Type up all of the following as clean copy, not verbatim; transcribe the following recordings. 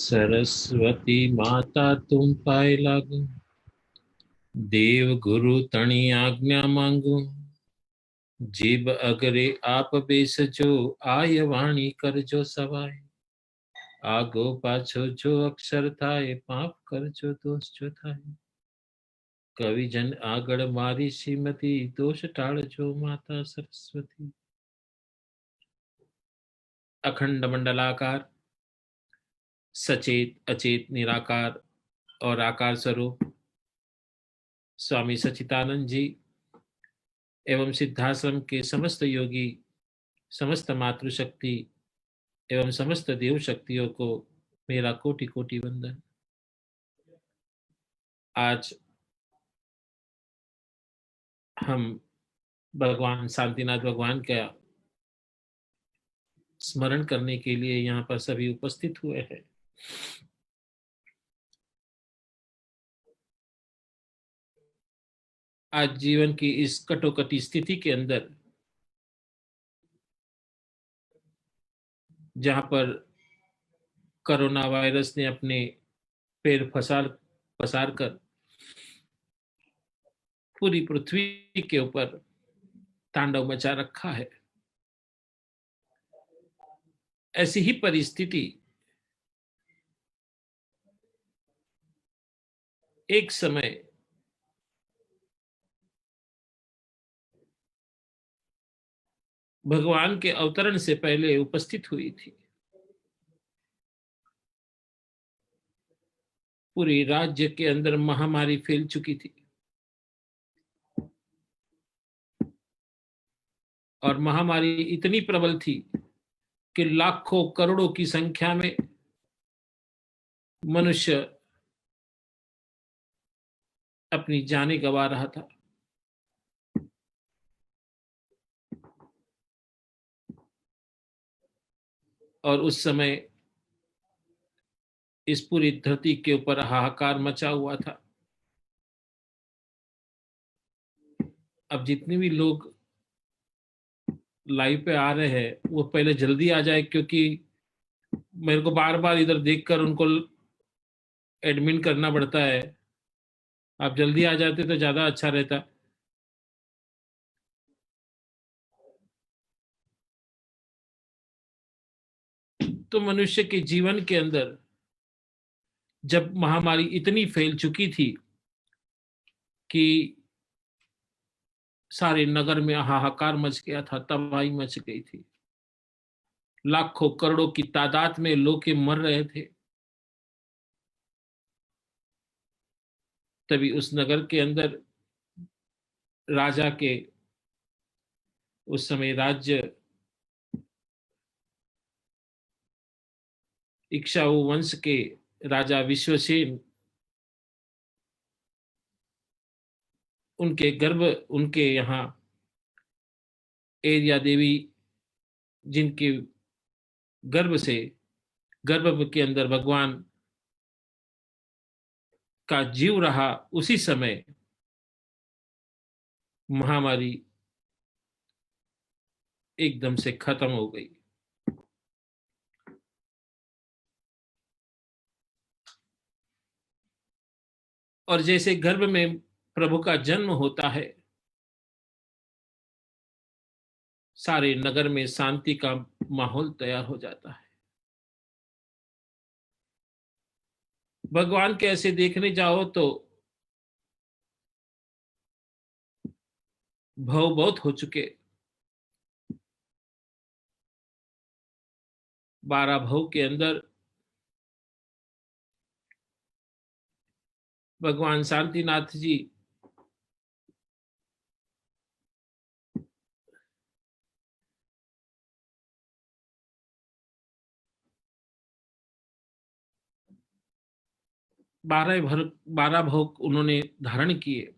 सरस्वती माता तुम पाए लागू, देव गुरु तणी आज्ञा मांगू। जीव अगरे आप बेसजो, आय वाणी कर जो सवाय। आगो पाछो जो अक्षर थाय, पाप कर जो दोष जो थाय। कवि जन आगड़ मारी श्रीमती, दोष टाल जो माता सरस्वती। अखंड मंडलाकार, सचेत अचेत निराकार और आकार स्वरूप स्वामी सच्चिदानंद जी एवं सिद्धाश्रम के समस्त योगी, समस्त मातृशक्ति एवं समस्त देव शक्तियों को मेरा कोटि कोटि वंदन। आज हम भगवान शांतिनाथ भगवान का स्मरण करने के लिए यहाँ पर सभी उपस्थित हुए हैं। आज जीवन की इस कटोकटी स्थिति के अंदर, जहां पर कोरोना वायरस ने अपने पैर पसार कर पूरी पृथ्वी के ऊपर तांडव मचा रखा है, ऐसी ही परिस्थिति एक समय भगवान के अवतरण से पहले उपस्थित हुई थी। पूरी राज्य के अंदर महामारी फैल चुकी थी और महामारी इतनी प्रबल थी कि लाखों करोड़ों की संख्या में मनुष्य अपनी जानें गंवा रहा था। और उस समय इस पूरी धरती के ऊपर हाहाकार मचा हुआ था। अब जितने भी लोग लाइव पे आ रहे हैं वो पहले जल्दी आ जाए, क्योंकि मेरे को बार बार इधर देखकर उनको एडमिन करना पड़ता है। आप जल्दी आ जाते तो ज्यादा अच्छा रहता। तो मनुष्य के जीवन के अंदर जब महामारी इतनी फैल चुकी थी कि सारे नगर में हाहाकार मच गया था, तबाही मच गई थी, लाखों करोड़ों की तादाद में लोग मर रहे थे, तभी उस नगर के अंदर राजा के, उस समय राज्य इक्ष्वाकु वंश के राजा विश्वसेन, उनके यहाँ एरिया देवी, जिनके गर्भ के अंदर भगवान का जीव रहा, उसी समय महामारी एकदम से खत्म हो गई। और जैसे गर्भ में प्रभु का जन्म होता है, सारे नगर में शांति का माहौल तैयार हो जाता है। भगवान के ऐसे देखने जाओ तो भव बहुत हो चुके, 12 भव के अंदर भगवान शांतिनाथ जी बारह भव उन्होंने धारण किए।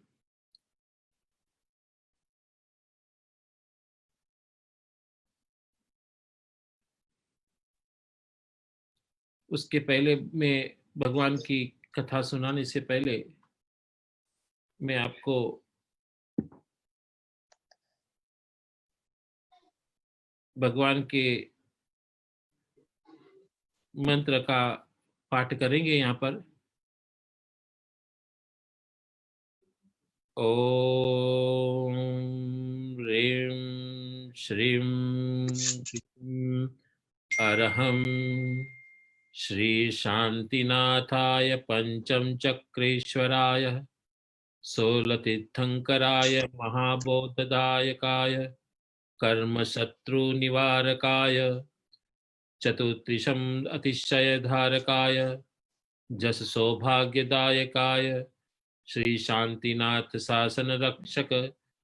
उसके पहले मैं भगवान की कथा सुनाने से पहले मैं आपको भगवान के मंत्र का पाठ करेंगे यहाँ पर। ओम ह्रीं श्रीं क्लीं अरहं श्री शांतिनाथाय पंचम चक्रेश्वराय सोलतीर्थंकराय महाबोधदायकाय कर्मशत्रु निवारकाय चतुर्दिशम् अतिशयधारकाय जस सौभाग्यदायकाय श्री शांतिनाथ शासन रक्षक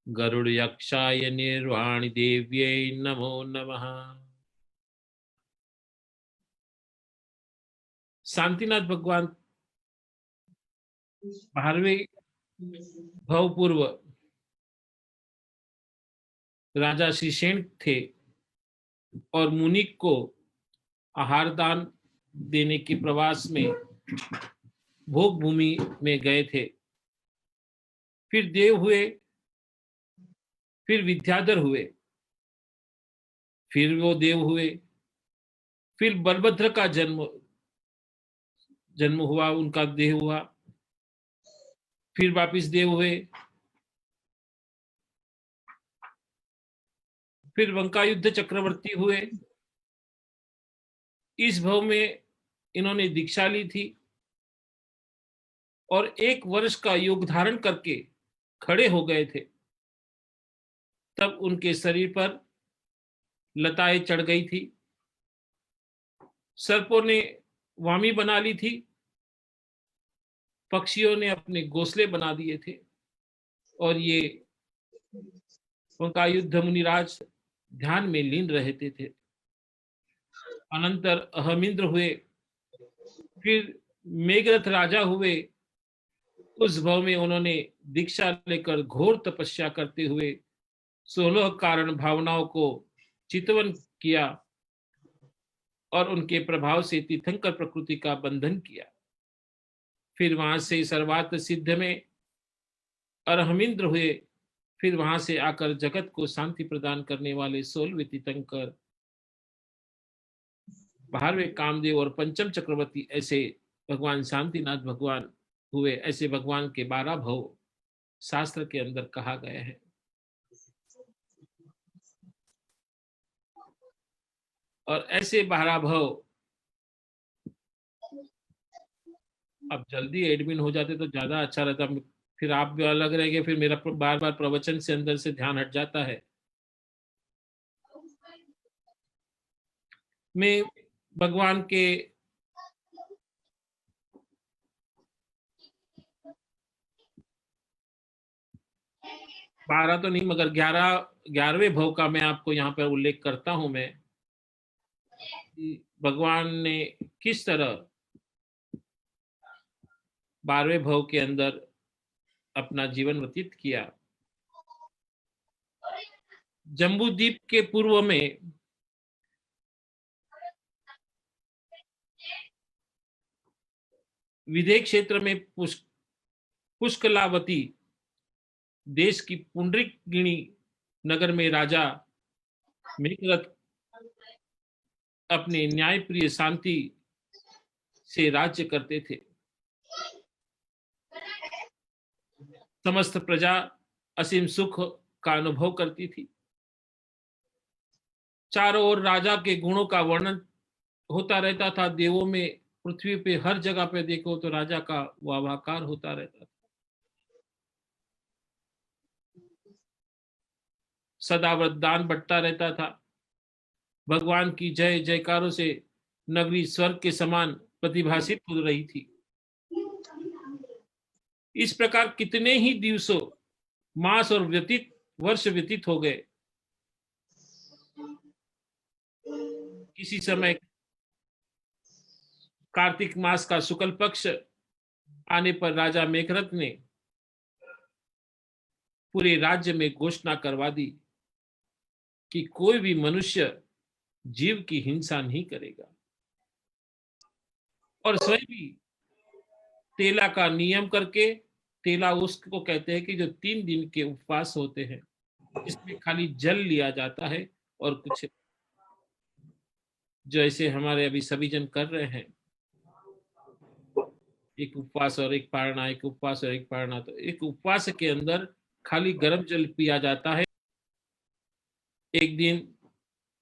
गरुड़ यक्षाय निर्वाणी देव्यै नमो नमः। शांतिनाथ भगवान 12वें भवपूर्व राजा श्रीशेन थे और मुनिक को आहार दान देने के प्रवास में भोग भूमि में गए थे। फिर देव हुए, फिर विद्याधर हुए, फिर वो देव हुए, फिर बलभद्र का जन्म हुआ, उनका देह हुआ, फिर वापिस देव हुए, फिर वंकायुद्ध चक्रवर्ती हुए। इस भव में इन्होंने दीक्षा ली थी और 1 वर्ष का योग धारण करके खड़े हो गए थे। तब उनके शरीर पर लताएं चढ़ गई थी, सर्पों ने वामी बना ली थी, पक्षियों ने अपने घोंसले बना दिए थे और ये वंकायुद्ध मुनिराज ध्यान में लीन रहते थे। अनंतर अहमिंद्र हुए, फिर मेघरथ राजा हुए। उस भव में उन्होंने दीक्षा लेकर घोर तपस्या करते हुए 16 कारण भावनाओं को चितवन किया और उनके प्रभाव से तीर्थंकर प्रकृति का बंधन किया। फिर वहां से सर्वार्थ सिद्ध में अरहमिंद्र हुए। फिर वहां से आकर जगत को शांति प्रदान करने वाले 16वें तीर्थंकर, 12वें कामदेव और पंचम चक्रवर्ती, ऐसे भगवान शांतिनाथ भगवान हुए। ऐसे भगवान के 12 भव शास्त्र के अंदर कहा गया है। और ऐसे 12 भव अब जल्दी एडमिन हो जाते तो ज्यादा अच्छा रहता। फिर आप भी अलग रह गए, फिर मेरा बार बार प्रवचन से अंदर से ध्यान हट जाता है। मैं भगवान के बारह तो नहीं मगर 11वें भव का मैं आपको यहाँ पर उल्लेख करता हूं। मैं भगवान ने किस तरह 12वें भव के अंदर अपना जीवन व्यतीत किया। जम्बूद्वीप के पूर्व में विदेह क्षेत्र में पुष्कलावती देश की पुंडरीगिणी नगर में राजा मेघरथ अपने न्यायप्रिय शांति से राज्य करते थे। समस्त प्रजा असीम सुख का अनुभव करती थी। चारों ओर राजा के गुणों का वर्णन होता रहता था। देवों में पृथ्वी पे हर जगह पे देखो तो राजा का वाहवाकार होता रहता था। सदा वरदान बंटता रहता था। भगवान की जय जयकारों से नगरी स्वर्ग के समान प्रतिभासित हो रही थी। इस प्रकार कितने ही दिवसों, मास और वर्ष व्यतीत हो गए। किसी समय कार्तिक मास का शुक्ल पक्ष आने पर राजा मेघरथ ने पूरे राज्य में घोषणा करवा दी कि कोई भी मनुष्य जीव की हिंसा नहीं करेगा और स्वयं भी तेला का नियम करके, तेला उसको कहते हैं कि जो 3 दिन के उपवास होते हैं, इसमें खाली जल लिया जाता है और कुछ जैसे हमारे अभी सभी जन कर रहे हैं। एक उपवास और एक पारणा, एक उपवास और एक पारणा। तो एक उपवास के अंदर खाली गर्म जल पिया जाता है। एक दिन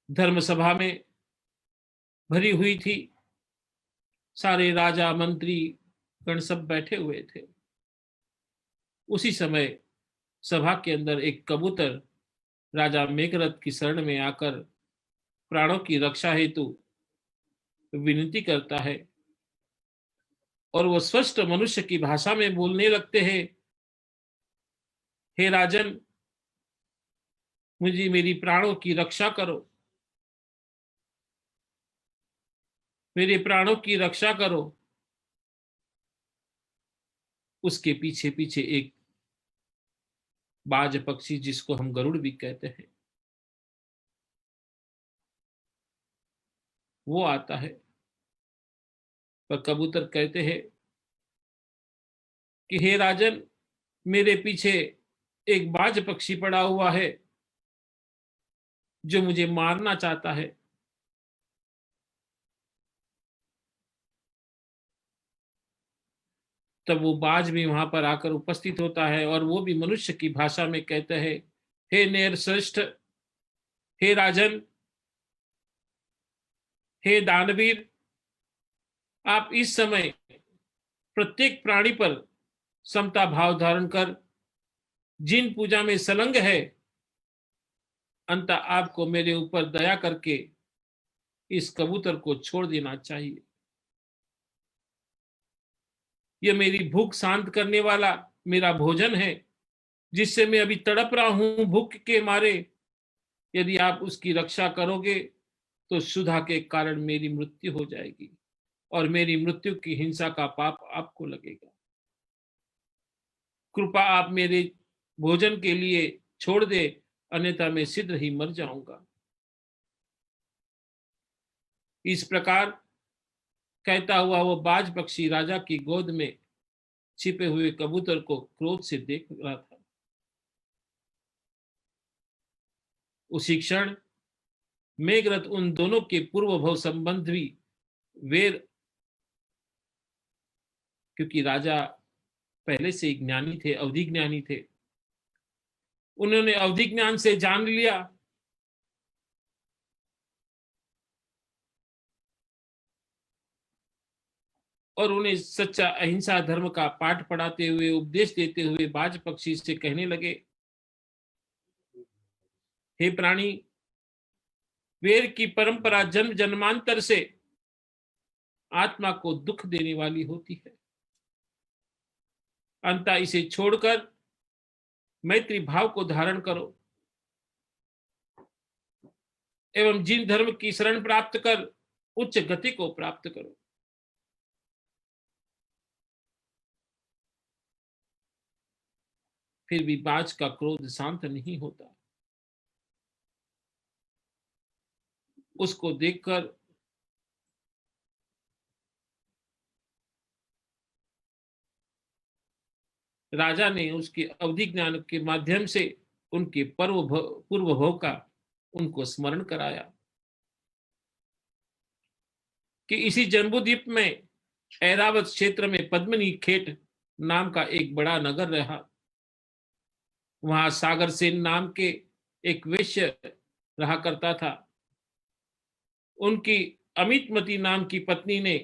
धर्म सभा में भरी हुई थी, सारे राजा मंत्री गण सब बैठे हुए थे। उसी समय सभा के अंदर एक कबूतर राजा मेघरथ की शरण में आकर प्राणों की रक्षा हेतु विनती करता है, और वो स्पष्ट मनुष्य की भाषा में बोलने लगते हैं, हे राजन, मुझे मेरी प्राणों की रक्षा करो, मेरे प्राणों की रक्षा करो। उसके पीछे पीछे एक बाज पक्षी, जिसको हम गरुड़ भी कहते हैं, वो आता है। पर कबूतर कहते हैं कि हे राजन, मेरे पीछे एक बाज पक्षी पड़ा हुआ है जो मुझे मारना चाहता है। तब वो बाज भी वहां पर आकर उपस्थित होता है, और वो भी मनुष्य की भाषा में कहते हैं, हे नेर श्रेष्ठ, हे राजन, हे दानवीर, आप इस समय प्रत्येक प्राणी पर समता भाव धारण कर जिन पूजा में संलग्न है, अंत आपको मेरे ऊपर दया करके इस कबूतर को छोड़ देना चाहिए। यह मेरी भूख शांत करने वाला मेरा भोजन है, जिससे मैं अभी तड़प रहा हूं भूख के मारे। यदि आप उसकी रक्षा करोगे तो सुधा के कारण मेरी मृत्यु हो जाएगी, और मेरी मृत्यु की हिंसा का पाप आपको लगेगा। कृपा आप मेरे भोजन के लिए छोड़ दे, अन्यथा मैं शीघ्र ही मर जाऊंगा। इस प्रकार कहता हुआ वो बाज पक्षी राजा की गोद में छिपे हुए कबूतर को क्रोध से देख रहा था। उसी क्षण मेघरथ उन दोनों के पूर्व भव संबंध भी वेर, क्योंकि राजा पहले से ज्ञानी थे, अवधि ज्ञानी थे, उन्होंने अवधि ज्ञान से जान लिया और उन्हें सच्चा अहिंसा धर्म का पाठ पढ़ाते हुए, उपदेश देते हुए बाज पक्षी से कहने लगे, हे प्राणी, वेर की परंपरा जन्म जन्मांतर से आत्मा को दुख देने वाली होती है। अंततः इसे छोड़कर मैत्री भाव को धारण करो एवं जिन धर्म की शरण प्राप्त कर उच्च गति को प्राप्त करो। फिर भी बाज का क्रोध शांत नहीं होता। उसको देखकर राजा ने उसके अवधि ज्ञान के माध्यम से उनके पूर्व भव का उनको स्मरण कराया कि इसी जम्बूद्वीप में ऐरावत क्षेत्र में पद्मिनी खेट नाम का एक बड़ा नगर रहा। वहां सागर सेन नाम के एक वेश्य रहा करता था। उनकी अमितमती नाम की पत्नी ने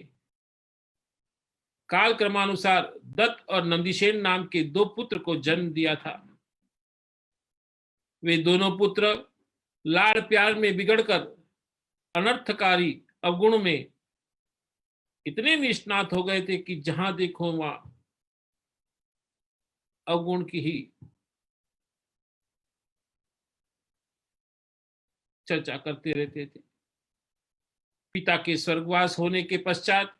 काल क्रमानुसार दत्त और नंदीसेन नाम के दो पुत्र को जन्म दिया था। वे दोनों पुत्र लाड़ प्यार में बिगड़कर अनर्थकारी अवगुण में इतने निष्णात हो गए थे कि जहां देखो वहां अवगुण की ही चर्चा करते रहते थे। पिता के स्वर्गवास होने के पश्चात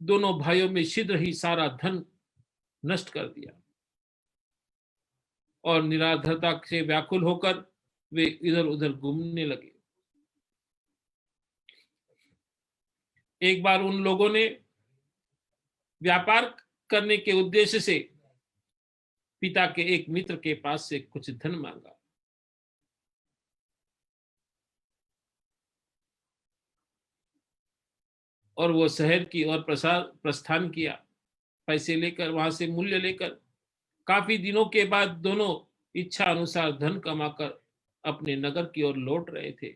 दोनों भाइयों में शीघ्र ही सारा धन नष्ट कर दिया, और निराधरता से व्याकुल होकर वे इधर उधर घूमने लगे। एक बार उन लोगों ने व्यापार करने के उद्देश्य से पिता के एक मित्र के पास से कुछ धन मांगा। और वो शहर की ओर प्रस्थान किया। पैसे लेकर, वहां से मूल्य लेकर काफी दिनों के बाद दोनों इच्छा अनुसार धन कमाकर अपने नगर की ओर लौट रहे थे।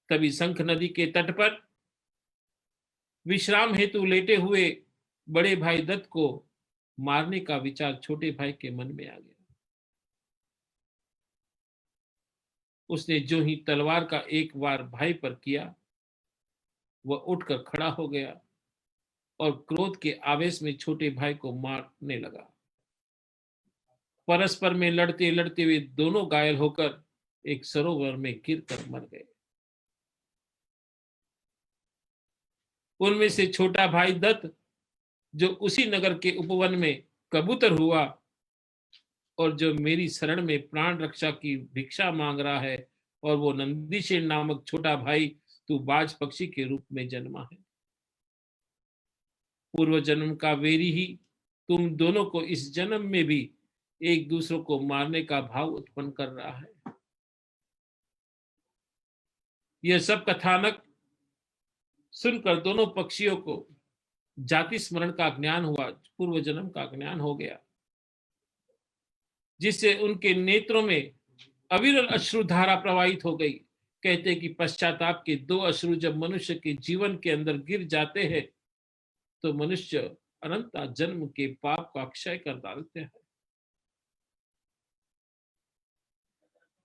तभी शंख नदी के तट पर विश्राम हेतु लेटे हुए बड़े भाई दत्त को मारने का विचार छोटे भाई के मन में आ गया। उसने जो ही तलवार का एक वार भाई पर किया, वह उठकर खड़ा हो गया और क्रोध के आवेश में छोटे भाई को मारने लगा। परस्पर में लड़ते लड़ते हुए दोनों घायल होकर एक सरोवर में गिरकर मर गए। उनमें से छोटा भाई दत्त, जो उसी नगर के उपवन में कबूतर हुआ और जो मेरी शरण में प्राण रक्षा की भिक्षा मांग रहा है, और वो नंदीशेन नामक छोटा भाई तू बाज पक्षी के रूप में जन्मा है। पूर्व जन्म का वेरी ही तुम दोनों को इस जन्म में भी एक दूसरे को मारने का भाव उत्पन्न कर रहा है। यह सब कथानक सुनकर दोनों पक्षियों को जाति स्मरण का ज्ञान हुआ, पूर्व जन्म का ज्ञान हो गया, जिससे उनके नेत्रों में अविरल अश्रुधारा प्रवाहित हो गई। कहते कि पश्चाताप के दो अश्रु जब मनुष्य के जीवन के अंदर गिर जाते हैं तो मनुष्य अनंत जन्म के पाप का क्षय कर डालते हैं।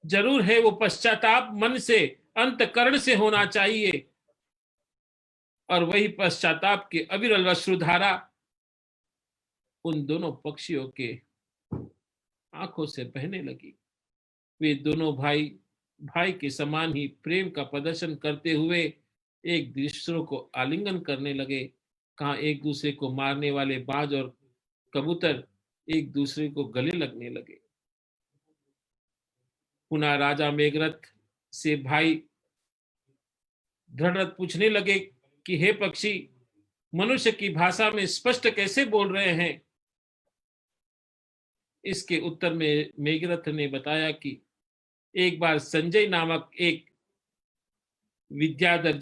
जरूर है वो पश्चाताप मन से, अंतकरण से होना चाहिए, और वही पश्चाताप के अविरल अश्रुधारा उन दोनों पक्षियों के आंखों से बहने लगी। वे दोनों भाई भाई के समान ही प्रेम का प्रदर्शन करते हुए एक दूसरे को आलिंगन करने लगे। कहाँ एक दूसरे को मारने वाले बाज और कबूतर एक दूसरे को गले लगने लगे। पुनः राजा मेघरथ से भाई दृढ़रथ पूछने लगे कि हे पक्षी, मनुष्य की भाषा में स्पष्ट कैसे बोल रहे हैं? इसके उत्तर में मेघरथ ने बताया कि एक बार संजय नामक एक विद्याधर,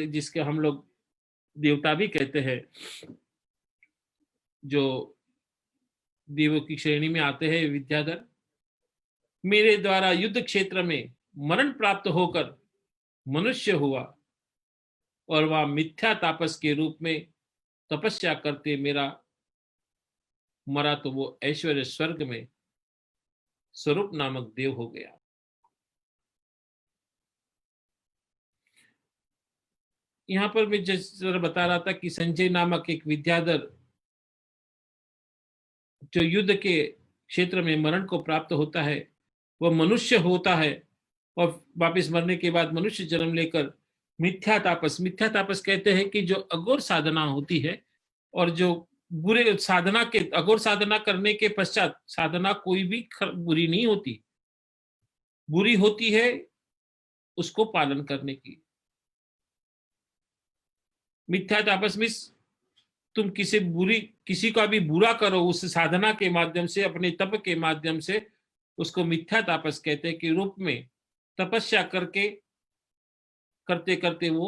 जिसके हम लोग देवता भी कहते हैं, जो देवों की श्रेणी में आते हैं विद्याधर, मेरे द्वारा युद्ध क्षेत्र में मरण प्राप्त होकर मनुष्य हुआ और वह मिथ्या तापस के रूप में तपस्या करते मेरा मरा, तो वो ऐश्वर्य स्वर्ग में स्वरूप नामक देव हो गया। यहां पर मैं जिस तरह बता रहा था कि संजय नामक एक विद्याधर जो युद्ध के क्षेत्र में मरण को प्राप्त होता है, वह मनुष्य होता है और वापस मरने के बाद मनुष्य जन्म लेकर मिथ्या तापस कहते हैं कि जो अघोर साधना होती है, और जो बुरे साधना के अघोर साधना करने के पश्चात, साधना कोई भी बुरी नहीं होती, बुरी होती है उसको पालन करने की। मिथ्या तापस में तुम किसी का भी बुरा करो उस साधना के माध्यम से, अपने तप के माध्यम से, उसको मिथ्या तापस कहते हैं कि रूप में तपस्या करते करते वो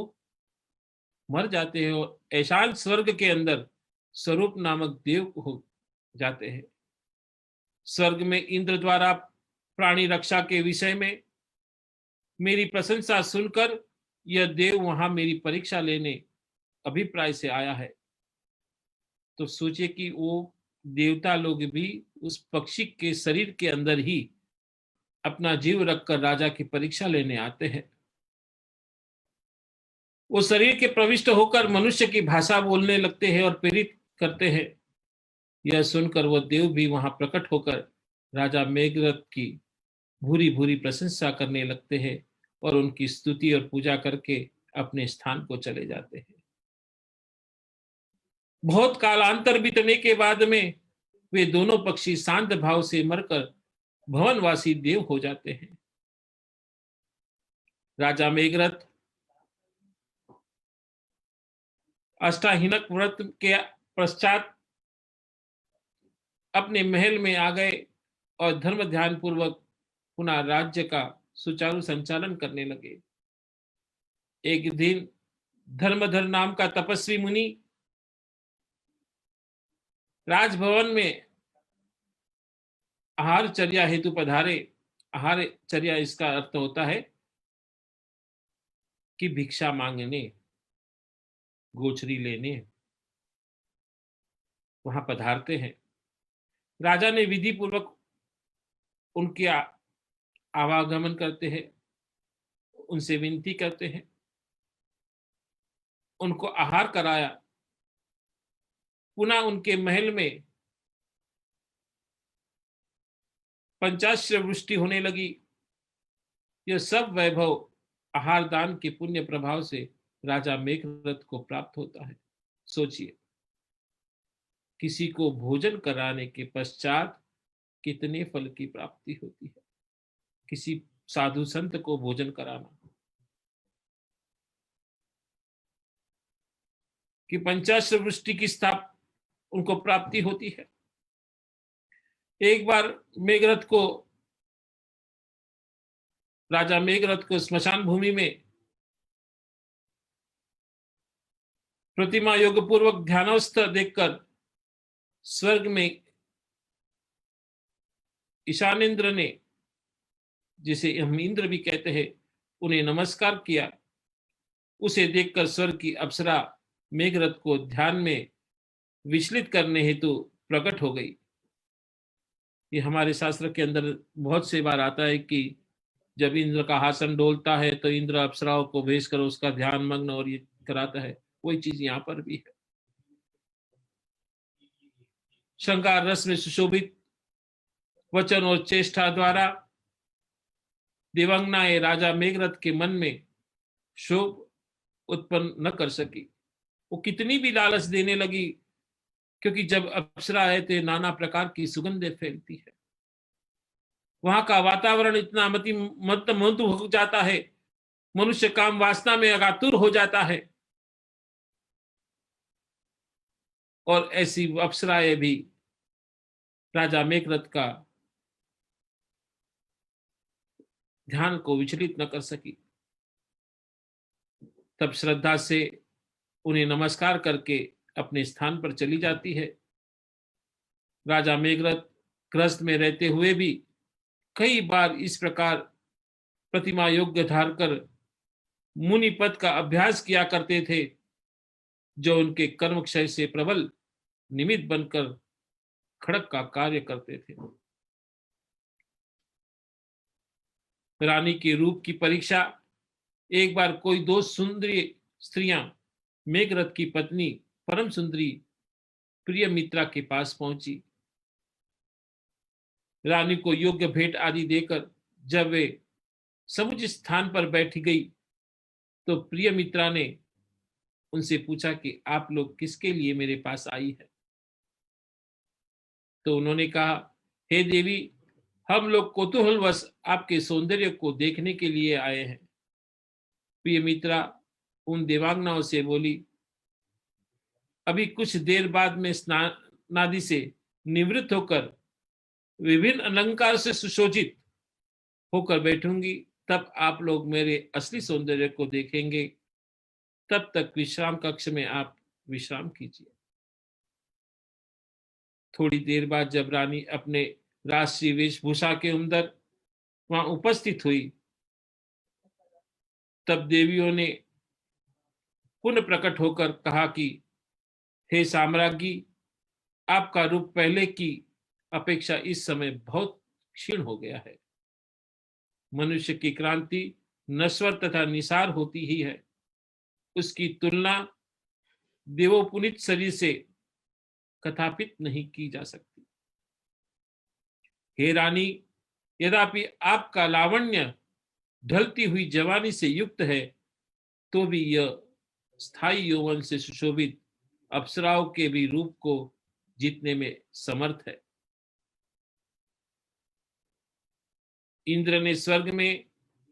मर जाते हैं और ऐशान स्वर्ग के अंदर स्वरूप नामक देव हो जाते हैं। स्वर्ग में इंद्र द्वारा प्राणी रक्षा के विषय में मेरी प्रशंसा सुनकर यह देव वहां मेरी परीक्षा लेने अभिप्राय से आया है। तो सोचिए कि वो देवता लोग भी उस पक्षी के शरीर के अंदर ही अपना जीव रखकर राजा की परीक्षा लेने आते हैं। वो शरीर के प्रविष्ट होकर मनुष्य की भाषा बोलने लगते हैं और प्रेरित करते हैं। यह सुनकर वो देव भी वहां प्रकट होकर राजा मेघरथ की भूरी भूरी प्रशंसा करने लगते हैं और उनकी स्तुति और पूजा करके अपने स्थान को चले जाते हैं। बहुत कालांतर बीतने के बाद में वे दोनों पक्षी शांत भाव से मरकर भवनवासी देव हो जाते हैं। राजा मेघरथ अष्टाहिनक व्रत के पश्चात अपने महल में आ गए और धर्म ध्यान पूर्वक पुनः राज्य का सुचारू संचालन करने लगे। एक दिन धर्मधर नाम का तपस्वी मुनि राजभवन में आहार चर्या हेतु पधारे। आहार चर्या इसका अर्थ होता है कि भिक्षा मांगने, गोचरी लेने वहां पधारते हैं। राजा ने विधि पूर्वक उनके आवागमन करते हैं, उनसे विनती करते हैं, उनको आहार कराया। पुनः उनके महल में पंचाश्र वृष्टि होने लगी। यह सब वैभव आहार दान के पुण्य प्रभाव से राजा मेघरथ को प्राप्त होता है। सोचिए, किसी को भोजन कराने के पश्चात कितने फल की प्राप्ति होती है। किसी साधु संत को भोजन कराना, कि पंचाश्र वृष्टि की उनको प्राप्ति होती है। एक बार राजा मेघरथ को स्मशान भूमि में प्रतिमा योग पूर्वक ध्यानस्थ देखकर स्वर्ग में ईशानेन्द्र ने, जिसे हम इंद्र भी कहते हैं, उन्हें नमस्कार किया। उसे देखकर स्वर्ग की अप्सरा मेघरथ को ध्यान में विचलित करने हेतु प्रकट हो गई। ये हमारे शास्त्र के अंदर बहुत से बार आता है कि जब इंद्र का आसन डोलता है तो इंद्र अप्सराओं को भेजकर उसका ध्यान मग्न और ये कराता है। वही चीज यहाँ पर भी है। श्रृंगार रस में सुशोभित वचन और चेष्टा द्वारा देवांगनाएं राजा मेघरथ के मन में शोभ उत्पन्न न कर सकी। वो कितनी भी लालच देने लगी, क्योंकि जब अप्सरा है तो नाना प्रकार की सुगंधें फैलती है। वहां का वातावरण इतना मंत्रमुग्ध हो जाता है, मनुष्य काम वासना में आतुर हो जाता है। और ऐसी अप्सराएं भी राजा मेघरथ का ध्यान को विचलित न कर सकी। तब श्रद्धा से उन्हें नमस्कार करके अपने स्थान पर चली जाती है। राजा मेघरथ ग्रस्त में रहते हुए भी कई बार इस प्रकार प्रतिमा योग्य धार कर मुनि पद का अभ्यास किया करते थे, जो उनके कर्म क्षय से प्रबल निमित्त बनकर खड़क का कार्य करते थे। रानी के रूप की परीक्षा एक बार कोई दो सुंदरी स्त्रियां मेघरथ की पत्नी परम सुंदरी प्रिय मित्रा के पास पहुंची। रानी को योग्य भेंट आदि देकर जब वे समुचित स्थान पर बैठ गई तो प्रिय मित्रा ने उनसे पूछा कि आप लोग किसके लिए मेरे पास आई है। तो उन्होंने कहा, हे देवी, हम लोग कौतूहलवश आपके सौंदर्य को देखने के लिए आए हैं। प्रिय मित्रा उन देवांगनाओं से बोली, अभी कुछ देर बाद में स्नानादि से निवृत्त होकर विभिन्न अलंकार से सुशोभित होकर बैठूंगी, तब आप लोग मेरे असली सौंदर्य को देखेंगे। तब तक विश्राम कक्ष में आप विश्राम कीजिए। थोड़ी देर बाद जब रानी अपने राष्ट्रीय वेशभूषा के अंदर वहां उपस्थित हुई, तब देवियों ने पुनः प्रकट होकर कहा कि हे साम्राज्ञी, आपका रूप पहले की अपेक्षा इस समय बहुत क्षीण हो गया है। मनुष्य की क्रांति नश्वर तथा निसार होती ही है। उसकी तुलना देवोपुनीत शरीर से कथापित नहीं की जा सकती। हे रानी, यद्यपि आपका लावण्य ढलती हुई जवानी से युक्त है, तो भी यह स्थायी यौवन से सुशोभित अप्सराओं के भी रूप को जीतने में समर्थ है। इंद्र ने स्वर्ग में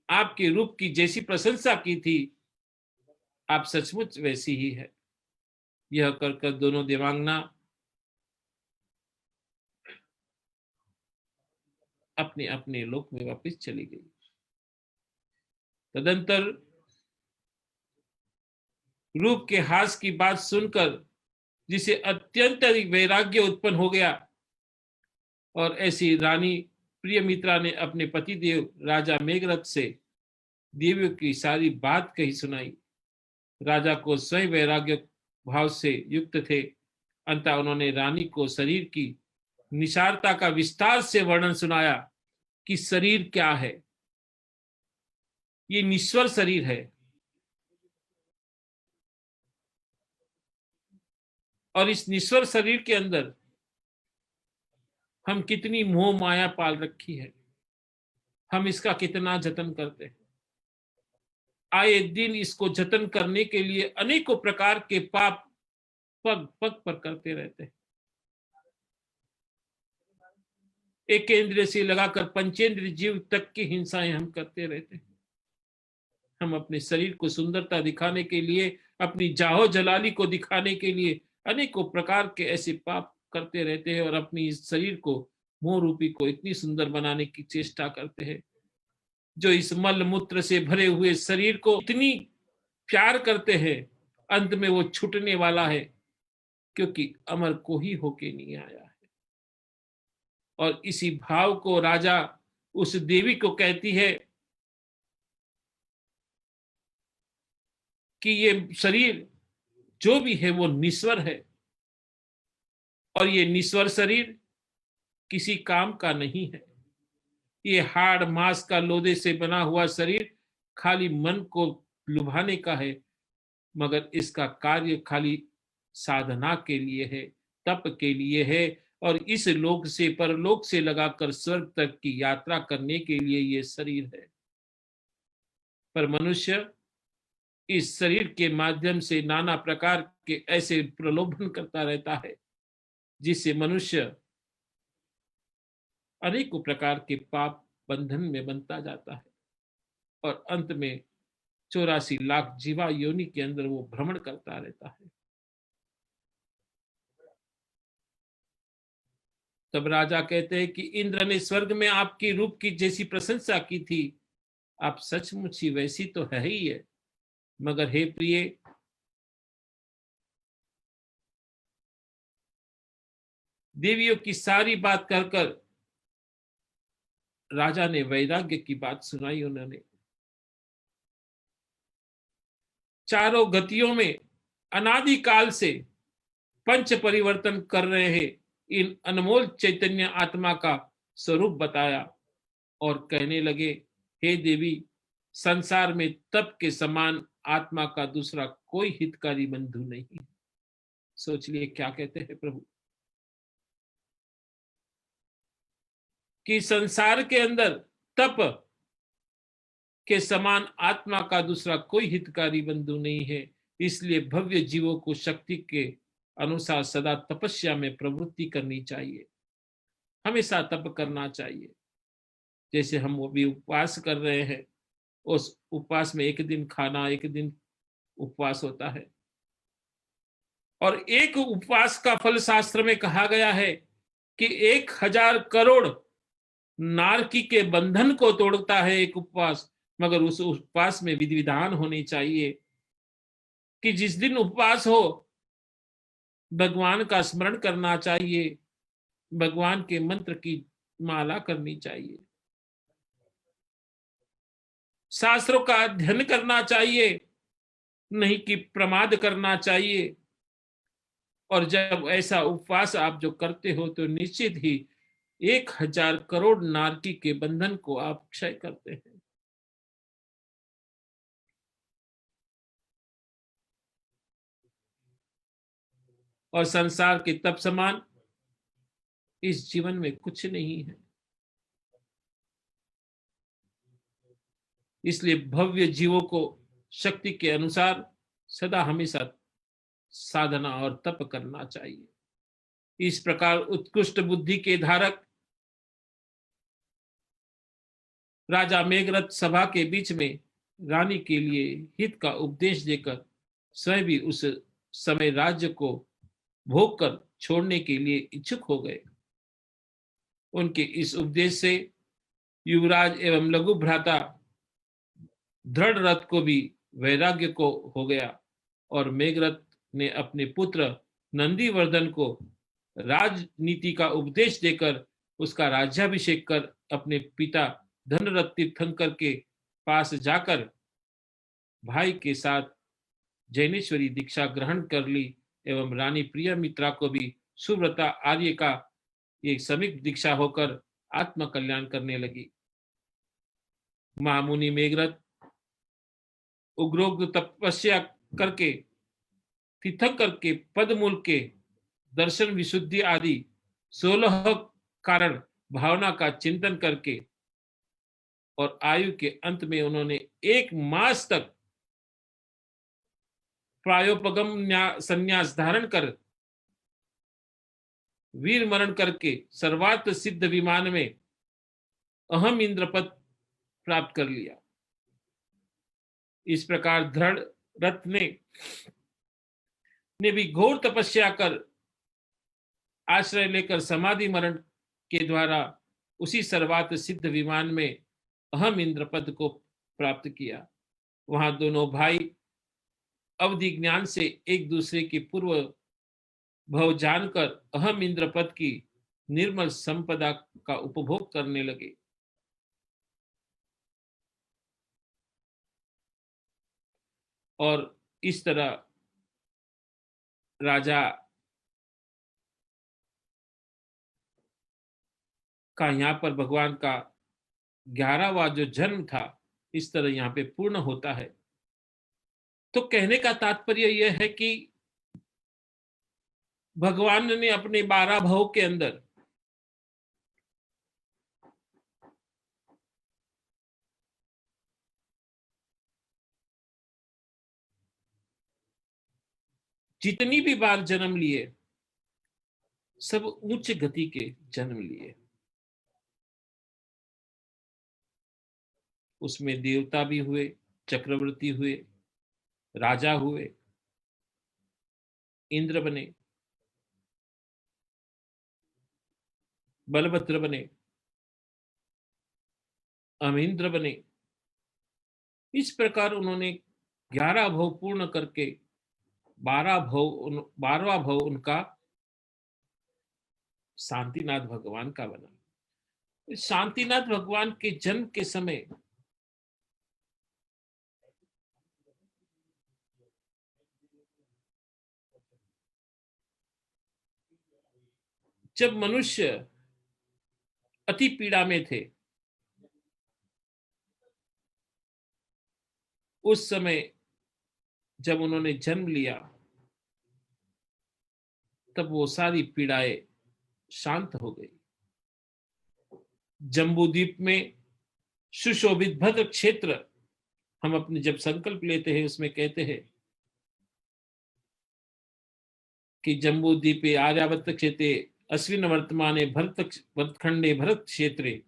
आपके रूप की जैसी प्रशंसा की थी, आप सचमुच वैसी ही है। यह कर दोनों देवांगना अपने अपने लोक में वापस चली गई। तदंतर रूप के हास की बात सुनकर जिसे अत्यंत वैराग्य उत्पन्न हो गया। और ऐसी रानी प्रियमित्रा ने अपने पतिदेव राजा मेघरथ से देवियों की सारी बात कही सुनाई। राजा को स्वयं वैराग्य भाव से युक्त थे। अंततः उन्होंने रानी को शरीर की निसारता का विस्तार से वर्णन सुनाया कि शरीर क्या है। ये निस्वर शरीर है और इस निस्वर शरीर के अंदर हम कितनी मोह माया पाल रखी है, हम इसका कितना जतन करते हैं। आए दिन इसको जतन करने के लिए अनेकों प्रकार के पाप पग पग पर करते रहते हैं। एक इंद्रिय से लगाकर पंचेंद्रिय जीव तक की हिंसाएं हम करते रहते हैं। हम अपने शरीर को सुंदरता दिखाने के लिए, अपनी जाहो जलाली को दिखाने के लिए अनेकों प्रकार के ऐसे पाप करते रहते हैं और अपनी इस शरीर को, मोह रूपी को इतनी सुंदर बनाने की चेष्टा करते हैं। जो इस मल मूत्र से भरे हुए शरीर को इतनी प्यार करते हैं, अंत में वो छूटने वाला है, क्योंकि अमर को ही होके नहीं आया है। और इसी भाव को राजा उस देवी को कहती है कि ये शरीर जो भी है वो निस्वर है और ये निस्वर शरीर किसी काम का नहीं है। ये हाड़ मांस का लोदे से बना हुआ शरीर खाली मन को लुभाने का है, मगर इसका कार्य खाली साधना के लिए है, तप के लिए है और इस लोक से परलोक से लगाकर स्वर्ग तक की यात्रा करने के लिए ये शरीर है। पर मनुष्य इस शरीर के माध्यम से नाना प्रकार के ऐसे प्रलोभन करता रहता है, जिससे मनुष्य अनेकों प्रकार के पाप बंधन में बनता जाता है और अंत में 84 लाख जीवा योनि के अंदर वो भ्रमण करता रहता है। तब राजा कहते हैं कि इंद्र ने स्वर्ग में आपकी रूप की जैसी प्रशंसा की थी, आप सचमुच ही वैसी तो है ही है, मगर हे प्रिय, देवियों की सारी बात कर कर राजा ने वैराग्य की बात सुनाई। उन्होंने चारों गतियों में अनादिकाल से पंच परिवर्तन कर रहे हैं इन अनमोल चैतन्य आत्मा का स्वरूप बताया और कहने लगे, हे देवी, संसार में तप के समान आत्मा का दूसरा कोई हितकारी बंधु नहीं। सोच लिए क्या कहते हैं प्रभु, कि संसार के अंदर तप के समान आत्मा का दूसरा कोई हितकारी बंधु नहीं है। इसलिए भव्य जीवों को शक्ति के अनुसार सदा तपस्या में प्रवृत्ति करनी चाहिए, हमेशा तप करना चाहिए। जैसे हम वो भी उपवास कर रहे हैं, उस उपवास में एक दिन खाना, एक दिन उपवास होता है और एक उपवास का फल शास्त्र में कहा गया है कि 1000 करोड़ नारकी के बंधन को तोड़ता है एक उपवास। मगर उस उपवास में विधि विधान होनी चाहिए कि जिस दिन उपवास हो भगवान का स्मरण करना चाहिए, भगवान के मंत्र की माला करनी चाहिए, शास्त्रों का अध्ययन करना चाहिए, नहीं कि प्रमाद करना चाहिए। और जब ऐसा उपवास आप जो करते हो तो निश्चित ही 1000 करोड़ नारकी के बंधन को आप क्षय करते हैं। और संसार के तप समान इस जीवन में कुछ नहीं है। इसलिए भव्य जीवों को शक्ति के अनुसार सदा हमेशा साधना और तप करना चाहिए। इस प्रकार उत्कृष्ट बुद्धि के धारक राजा मेघरथ सभा के बीच में रानी के लिए हित का उपदेश देकर स्वयं भी उस समय राज्य को भोग कर छोड़ने के लिए इच्छुक हो गए। उनके इस उपदेश से युवराज एवं लघु भ्राता दृढ़ रथ को भी वैराग्य को हो गया और मेघरथ ने अपने पुत्र नंदीवर्धन को राजनीति का उपदेश देकर उसका राज्याभिषेक कर अपने पिता धनरथ तीर्थंकर के पास जाकर भाई के साथ जैनेश्वरी दीक्षा ग्रहण कर ली एवं रानी प्रिया मित्रा को भी सुव्रता आर्य का ये समीप दीक्षा होकर आत्म कल्याण करने लगी। महामुनि मेघरथ उग्रोग्र तपस्या करके तीर्थंकर के पदमूल के दर्शन विशुद्धि आदि 16 कारण भावना का चिंतन करके और आयु के अंत में उन्होंने 1 मास तक प्रायोपगम संन्यास धारण कर वीर मरण करके सर्वार्थ सिद्ध विमान में अहम इंद्रपद प्राप्त कर लिया। इस प्रकार दृढ़ रथ ने भी घोर तपस्या कर आश्रय लेकर समाधि मरण के द्वारा उसी सर्वार्थ सिद्ध विमान में अहम इंद्रपद को प्राप्त किया। वहां दोनों भाई अवधि ज्ञान से एक दूसरे की पूर्व भव जानकर अहम इंद्रपद की निर्मल संपदा का उपभोग करने लगे। और इस तरह राजा का यहाँ पर भगवान का 11वां जो जन्म था इस तरह यहाँ पे पूर्ण होता है। तो कहने का तात्पर्य यह है कि भगवान ने अपने 12 भव के अंदर जितनी भी बार जन्म लिए सब उच्च गति के जन्म लिए। उसमें देवता भी हुए, चक्रवर्ती हुए, राजा हुए, इंद्र बने, बलभद्र बने, अमींद्र बने। इस प्रकार उन्होंने 11 भव पूर्ण करके 12वां भव उनका शांतिनाथ भगवान का बना। शांतिनाथ भगवान के जन्म के समय जब मनुष्य अति पीड़ा में थे उस समय जब उन्होंने जन्म लिया तब वो सारी पीड़ाएं शांत हो गई। जम्बूद्वीप में सुशोभित भद्र क्षेत्र हम अपने जब संकल्प लेते हैं उसमें कहते हैं कि जम्बूद्वीपे आर्यावर्त क्षेत्रे अश्विन वर्तमाने भरतखंडे भरत क्षेत्रे,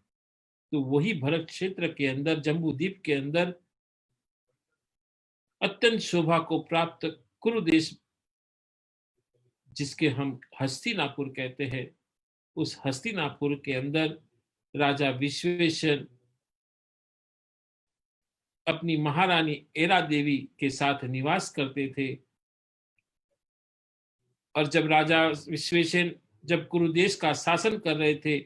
तो वही भरत क्षेत्र के अंदर जम्बूद्वीप के अंदर अत्यंत शोभा को प्राप्त कुरु देश जिसके हम हस्तिनापुर कहते हैं, उस हस्तिनापुर के अंदर राजा विश्वेश्वर अपनी महारानी एरा देवी के साथ निवास करते थे। और जब राजा विश्वेश्वर जब कुरुदेश का शासन कर रहे थे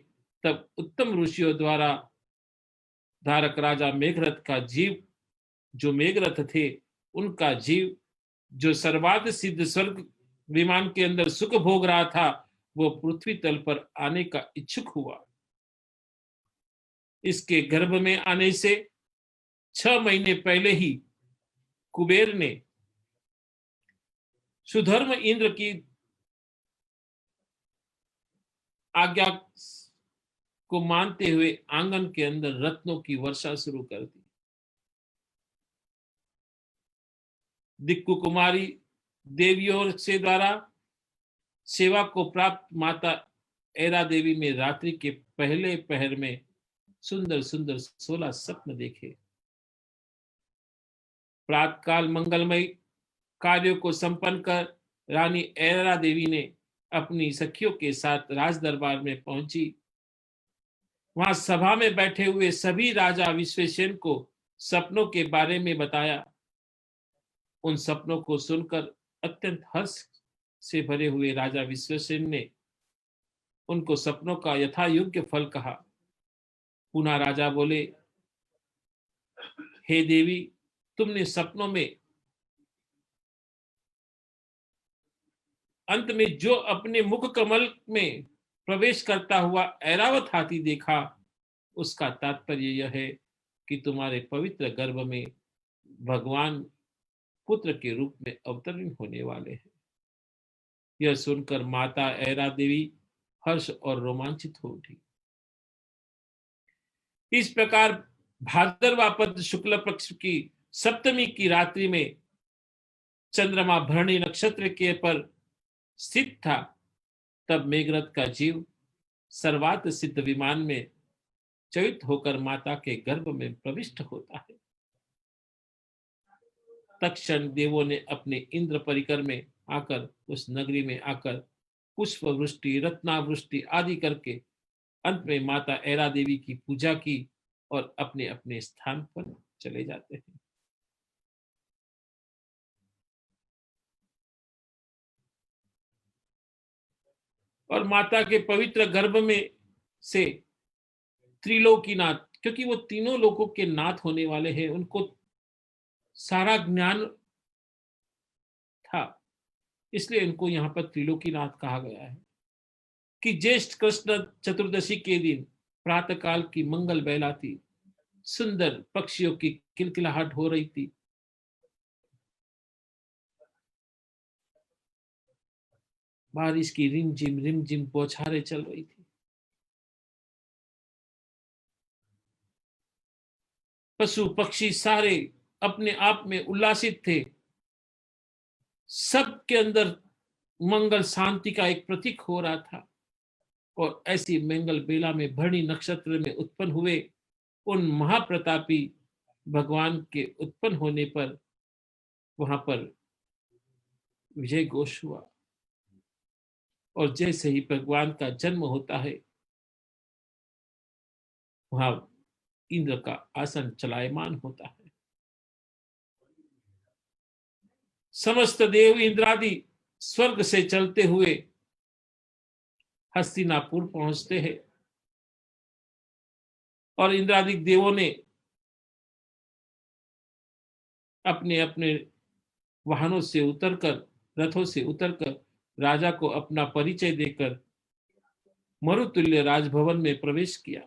तब उत्तम ऋषियों द्वारा धारक राजा मेघरथ का जीव जो मेघरथ थे उनका जीव जो सर्वार्थ सिद्ध स्वर्ग विमान के अंदर सुख भोग रहा था वो पृथ्वी तल पर आने का इच्छुक हुआ। इसके गर्भ में आने से 6 महीने पहले ही कुबेर ने सुधर्म इंद्र की आज्ञा को मानते हुए आंगन के अंदर रत्नों की वर्षा शुरू कर दी। दिक्कु कुमारी देवियों से द्वारा सेवा को प्राप्त माता एरा देवी में रात्रि के पहले पहर में सुंदर सुंदर 16 स्वप्न देखे। प्रातःकाल मंगलमय कार्यों को संपन्न कर रानी एरा देवी ने अपनी सखियों के साथ राज दरबार में पहुंची। वहां सभा में बैठे हुए सभी राजा विश्वेश्वर को सपनों के बारे में बताया। उन सपनों को सुनकर अत्यंत हर्ष से भरे हुए राजा विश्वसेन ने उनको सपनों का यथा योग्य फल कहा। पुनः राजा बोले, हे देवी, तुमने सपनों में अंत में जो अपने मुख कमल में प्रवेश करता हुआ ऐरावत हाथी देखा, उसका तात्पर्य यह है कि तुम्हारे पवित्र गर्भ में भगवान पुत्र के रूप में अवतरण होने वाले हैं। यह सुनकर माता ऐरा देवी हर्ष और रोमांचित हो उठी। इस प्रकार भाद्रवा पद शुक्ल पक्ष की सप्तमी की रात्रि में चंद्रमा भरणी नक्षत्र के पर स्थित था। तब मेघरथ का जीव सर्वात सिद्ध विमान में चयित होकर माता के गर्भ में प्रविष्ट होता है। तत्क्षण देवों ने अपने इंद्र परिकर में आकर उस नगरी में आकर पुष्प वृष्टि, रत्नावृष्टि आदि करके अंत में माता ऐरा देवी की पूजा की और अपने अपने स्थान पर चले जाते हैं। और माता के पवित्र गर्भ में से त्रिलोकीनाथ, क्योंकि वो तीनों लोकों के नाथ होने वाले हैं, उनको सारा ज्ञान था, इसलिए इनको यहाँ पर त्रिलोकीनाथ कहा गया है। कि ज्येष्ठ कृष्ण चतुर्दशी के दिन प्रातःकाल की मंगल बेला थी। सुंदर पक्षियों की किलकिलाहट हो रही थी। बारिश की रिमझिम बौछारें चल रही थी। पशु पक्षी सारे अपने आप में उल्लासित थे। सबके अंदर मंगल शांति का एक प्रतीक हो रहा था। और ऐसी मंगल बेला में भरणी नक्षत्र में उत्पन्न हुए उन महाप्रतापी भगवान के उत्पन्न होने पर वहां पर विजय घोष हुआ। और जैसे ही भगवान का जन्म होता है, वहां इंद्र का आसन चलायमान होता है। समस्त देव इंद्रादि स्वर्ग से चलते हुए हस्तिनापुर पहुंचते हैं। और इंद्रादिक देवों ने अपने अपने वाहनों से उतरकर, रथों से उतरकर राजा को अपना परिचय देकर मरुतुल्य राजभवन में प्रवेश किया।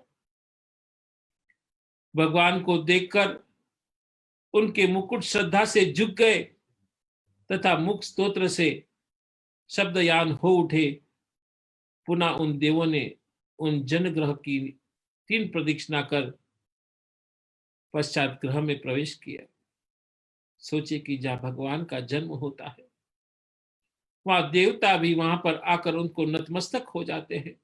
भगवान को देखकर उनके मुकुट श्रद्धा से झुक गए तथा मुख स्तोत्र से शब्दयान हो उठे। पुनः उन देवों ने उन जनग्रह की 3 प्रदक्षिणा कर पश्चात ग्रह में प्रवेश किया। सोचे कि जहां भगवान का जन्म होता है, वहां देवता भी वहां पर आकर उनको नतमस्तक हो जाते हैं।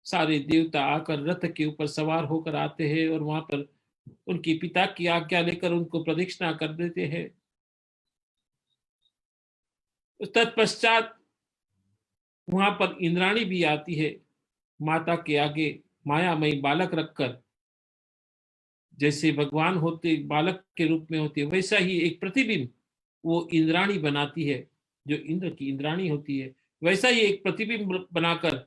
सारे देवता आकर रथ के ऊपर सवार होकर आते हैं और वहां पर उनकी पिता की आज्ञा लेकर उनको प्रदक्षिणा कर देते हैं। तत्पश्चात वहां पर इंद्राणी भी आती है, माता के आगे मायामयी बालक रखकर। जैसे भगवान होते बालक के रूप में होते, वैसा ही एक प्रतिबिंब वो इंद्राणी बनाती है, जो इंद्र की इंद्राणी होती है। वैसा ही एक प्रतिबिंब बनाकर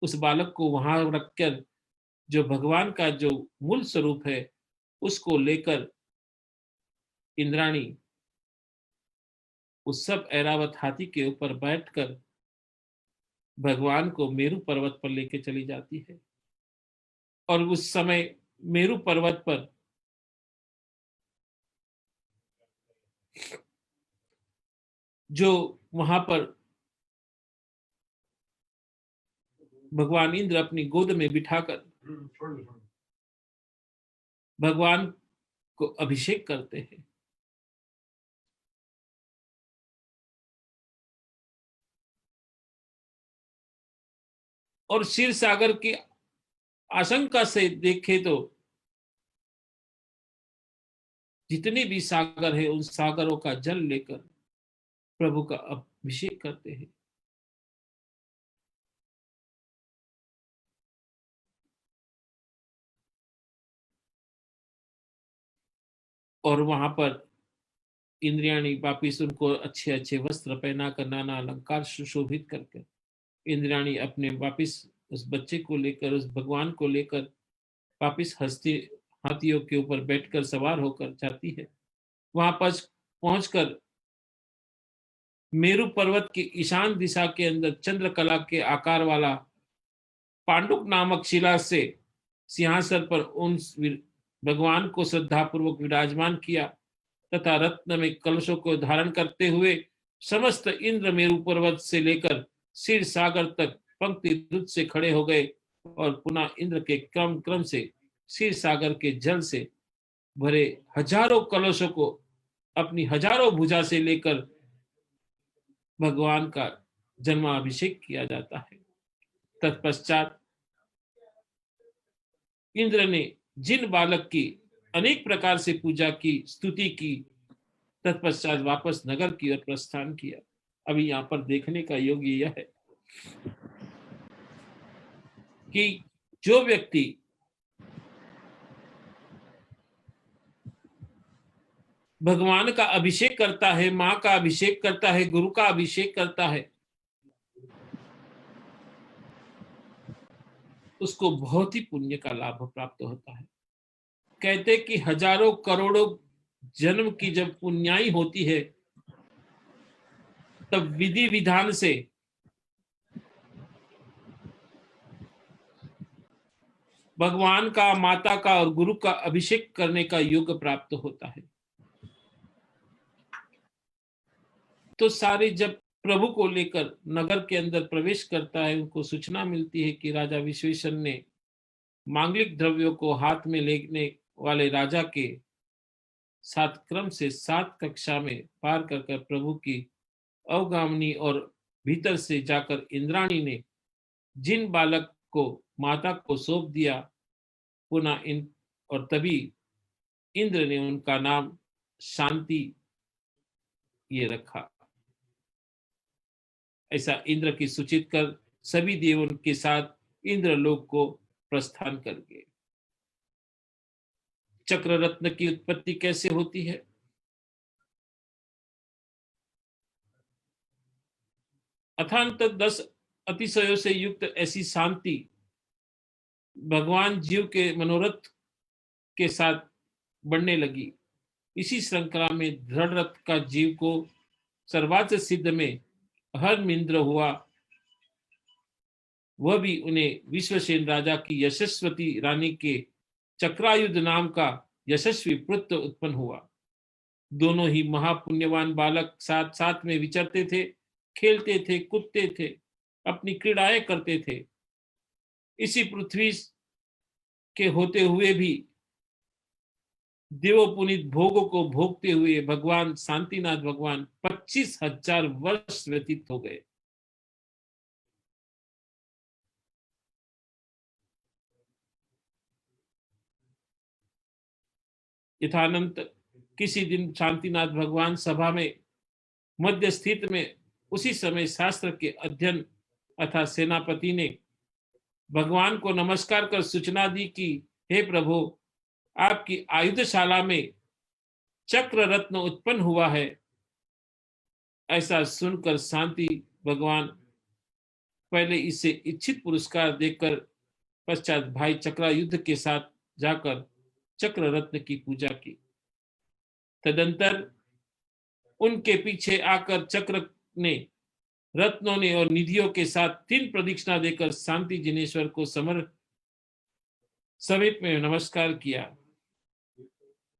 उस बालक को वहां रखकर जो भगवान का जो मूल स्वरूप है उसको लेकर इंद्राणी उस सब ऐरावत हाथी के ऊपर बैठकर भगवान को मेरु पर्वत पर लेके चली जाती है। और उस समय मेरु पर्वत पर जो वहां पर भगवान इंद्र अपनी गोद में बिठाकर भगवान को अभिषेक करते हैं। और क्षीर सागर की आशंका से देखे तो जितने भी सागर है उन सागरों का जल लेकर प्रभु का अभिषेक करते हैं। और वहां पर इंद्रियाणी वापिस उनको अच्छे अच्छे वस्त्र पहनाकर नाना अलंकार सुशोभित करके इंद्रियाणी अपने वापिस उस बच्चे को लेकर, उस भगवान को लेकर वापिस हस्ती हाथियों के ऊपर बैठकर सवार होकर जाती है। वहां पर पहुंचकर मेरु पर्वत की ईशान दिशा के अंदर चंद्रकला के आकार वाला पांडुक नामक शिला से सिंहासन पर उन भगवान को श्रद्धापूर्वक विराजमान किया तथा रत्न में कलशों को धारण करते हुए समस्त इंद्र मेरु पर्वत से लेकर क्षीर सागर तक पंक्ति रुत से खड़े हो गए और पुनः इंद्र के क्रम क्रम से क्षीर सागर के जल से भरे हजारों कलशों को अपनी हजारों भुजा से लेकर भगवान का जन्माभिषेक किया जाता है। तत्पश्चात इंद्र ने जिन बालक की अनेक प्रकार से पूजा की, स्तुति की, तत्पश्चात वापस नगर की ओर प्रस्थान किया। अभी यहाँ पर देखने का योग्य यह है कि जो व्यक्ति भगवान का अभिषेक करता है, मां का अभिषेक करता है, गुरु का अभिषेक करता है, उसको बहुत ही पुण्य का लाभ प्राप्त होता है। कहते कि हजारों करोड़ों जन्म की जब पुण्याई होती है तब विधि विधान से भगवान का, माता का और गुरु का अभिषेक करने का योग प्राप्त होता है। तो सारे जब प्रभु को लेकर नगर के अंदर प्रवेश करता है, उनको सूचना मिलती है कि राजा विश्वेश्वर ने मांगलिक द्रव्यों को हाथ में लेने वाले राजा के साथ क्रम से 7 कक्षा में पार कर प्रभु की अवगामनी और भीतर से जाकर इंद्राणी ने जिन बालक को माता को सौंप दिया पुनः और तभी इंद्र ने उनका नाम शांति ये रखा। ऐसा इंद्र की सूचित कर सभी देवों के साथ इंद्र लोक को प्रस्थान कर गए। चक्र रत्न की उत्पत्ति कैसे होती है? अथांत 10 अतिशयों से युक्त ऐसी शांति भगवान जीव के मनोरथ के साथ बढ़ने लगी। इसी श्रृंखला में दृढ़ रथ का जीव को सर्वार्थ सिद्ध में हरमिंद्र हुआ। वह भी उन्हें विश्वसेन राजा की यशस्वती रानी के चक्रायुध नाम का यशस्वी पुत्र उत्पन्न हुआ। दोनों ही महापुण्यवान बालक साथ साथ में विचरते थे, खेलते थे, कूदते थे, अपनी क्रीड़ाएं करते थे। इसी पृथ्वी के होते हुए भी देवोपुनीत भोगों को भोगते हुए भगवान शांतिनाथ भगवान 25,000 वर्ष व्यतीत हो गए। यथानंत किसी दिन शांतिनाथ भगवान सभा में मध्य स्थित में उसी समय शास्त्र के अध्ययन अर्थात सेनापति ने भगवान को नमस्कार कर सूचना दी कि हे प्रभु, आपकी आयुधशाला में चक्र रत्न उत्पन्न हुआ है। ऐसा सुनकर शांति भगवान पहले इसे इच्छित पुरस्कार देकर पश्चात भाई चक्रायुद्ध के साथ जाकर चक्र रत्न की पूजा की। तदंतर उनके पीछे आकर चक्र ने, रत्नों ने और निधियों के साथ 3 प्रदक्षिणा देकर शांति जिनेश्वर को समीप में नमस्कार किया।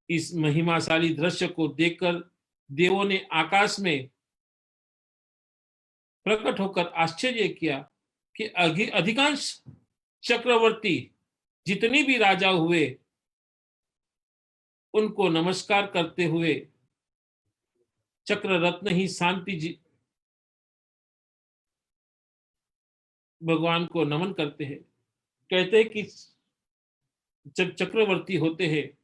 इस महिमाशाली दृश्य को देखकर देवों ने आकाश में प्रकट होकर आश्चर्य किया कि अधिकांश चक्रवर्ती जितने भी राजा हुए उनको नमस्कार करते हुए चक्र रत्न ही शांति जी भगवान को नमन करते हैं। कहते हैं कि जब चक्रवर्ती होते हैं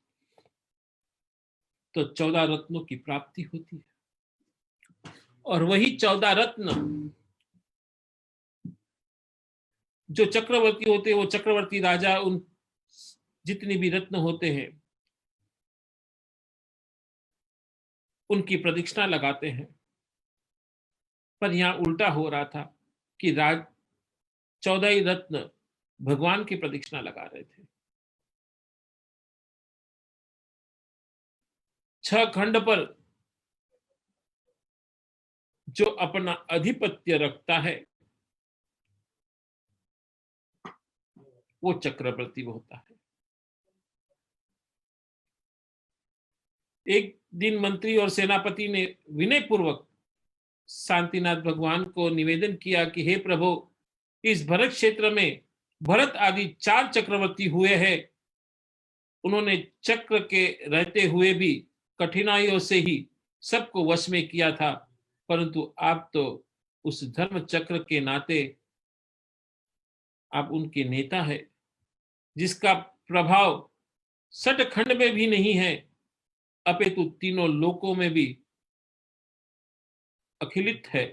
तो 14 रत्नों की प्राप्ति होती है और वही 14 रत्न जो चक्रवर्ती होते हैं, वो चक्रवर्ती राजा उन जितने भी रत्न होते हैं उनकी प्रदक्षिणा लगाते हैं। पर यहाँ उल्टा हो रहा था कि राज 14 ही रत्न भगवान की प्रदक्षिणा लगा रहे थे। 6 खंड पर जो अपना अधिपत्य रखता है वो चक्रवर्ती होता है। एक दिन मंत्री और सेनापति ने विनय पूर्वक शांतिनाथ भगवान को निवेदन किया कि हे प्रभु, इस भरत क्षेत्र में भरत आदि 4 चक्रवर्ती हुए हैं। उन्होंने चक्र के रहते हुए भी कठिनाइयों से ही सबको वश में किया था, परंतु आप तो उस धर्म चक्र के नाते आप उनके नेता है, जिसका प्रभाव सटखंड में भी नहीं है, अपितु तीनों लोकों में भी अखिलित है।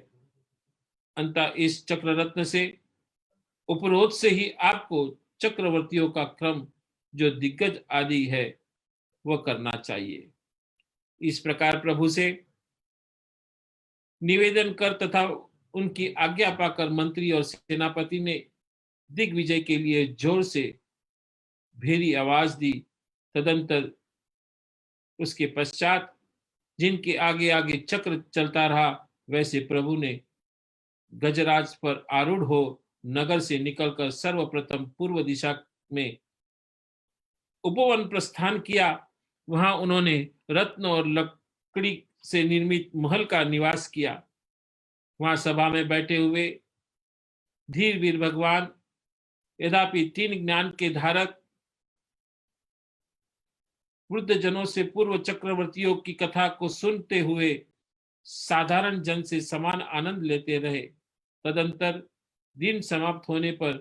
अंतः इस चक्र रत्न से उपरोध से ही आपको चक्रवर्तियों का क्रम जो दिग्गज आदि है वह करना चाहिए। इस प्रकार प्रभु से निवेदन कर तथा उनकी आज्ञा पाकर मंत्री और सेनापति ने दिग्विजय के लिए जोर से भेरी आवाज दी। तदंतर उसके पश्चात जिनके आगे आगे चक्र चलता रहा, वैसे प्रभु ने गजराज पर आरूढ़ हो नगर से निकलकर सर्वप्रथम पूर्व दिशा में उपवन प्रस्थान किया। वहां उन्होंने रत्न और लकड़ी से निर्मित महल का निवास किया। वहां सभा में बैठे हुए धीर वीर भगवान यद्यपि 3 ज्ञान के धारक वृद्ध जनों से पूर्व चक्रवर्तियों की कथा को सुनते हुए साधारण जन से समान आनंद लेते रहे। तदंतर दिन समाप्त होने पर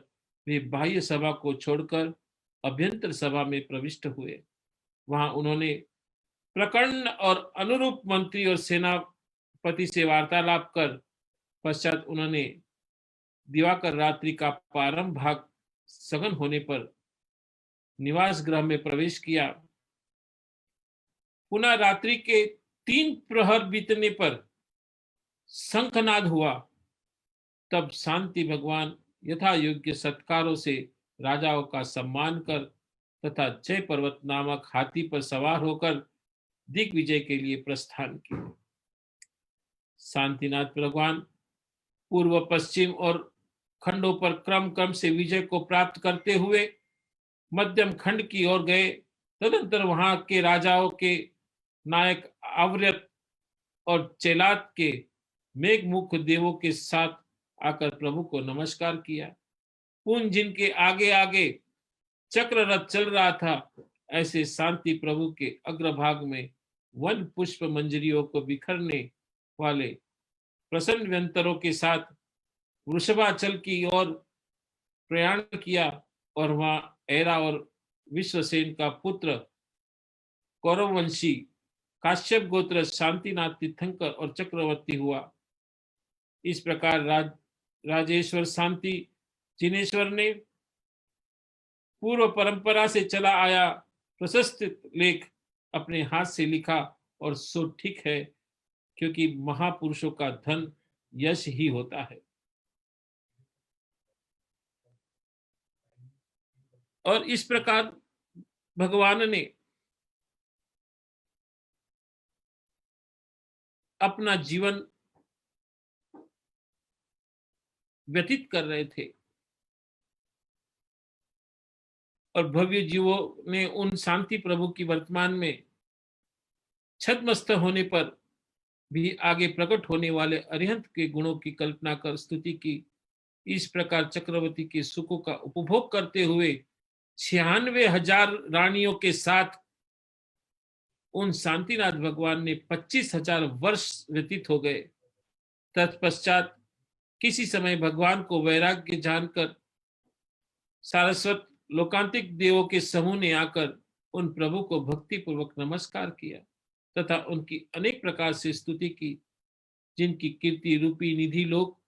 वे बाह्य सभा को छोड़कर अभ्यंतर सभा में प्रविष्ट हुए। वहां उन्होंने प्रकर्ण और अनुरूप मंत्री और सेनापति से वार्तालाप कर पश्चात उन्होंने दिवाकर रात्रि का प्रारंभ भाग सघन होने पर निवास गृह में प्रवेश किया। पुनः रात्रि के 3 प्रहर बीतने पर शंखनाद हुआ। तब शांति भगवान यथा योग्य सत्कारों से राजाओं का सम्मान कर तथा जय पर्वत नामक हाथी पर सवार होकर दिग्विजय के लिए प्रस्थान किया। शांतिनाथ भगवान पूर्व पश्चिम और खंडों पर क्रम क्रम से विजय को प्राप्त करते हुए मध्यम खंड की ओर गए। तदंतर वहां के राजाओं के नायक आव्रत और चेलात के मेघमुख देवों के साथ आकर प्रभु को नमस्कार किया। पुन जिनके आगे आगे चक्र रथ चल रहा था, ऐसे शांति प्रभु के अग्रभाग में वन पुष्प मंजरियों को बिखरने वाले प्रसन्न व्यंतरों के साथ वृषभाचल की ओर प्रयाण किया और वहां ऐरा और विश्वसेन का पुत्र कौरववंशी काश्यप गोत्र शांतिनाथ तीर्थंकर और चक्रवर्ती हुआ। इस प्रकार राजेश्वर शांति जिनेश्वर ने पूर्व परंपरा से चला आया प्रशस्त लेख अपने हाथ से लिखा, और सो ठीक है, क्योंकि महापुरुषों का धन यश ही होता है। और इस प्रकार भगवान ने अपना जीवन व्यतीत कर रहे थे और भव्य जीवों ने उन शांति प्रभु की वर्तमान में छद्मस्त होने पर भी आगे प्रकट होने वाले अरिहंत के गुणों की कल्पना कर स्तुति की। इस प्रकार चक्रवर्ती के सुखों का उपभोग करते हुए 96,000 रानियों के साथ उन शांतिनाथ भगवान ने 25,000 वर्ष व्यतीत हो गए। तत्पश्चात किसी समय भगवान को वैराग्य जानकर सारस्वत लोकांतिक देवों के समूह ने आकर उन प्रभु को भक्ति पूर्वक नमस्कार किया तथा उनकी अनेक प्रकार से स्तुति की, जिनकी कीर्ति रूपी निधि लोक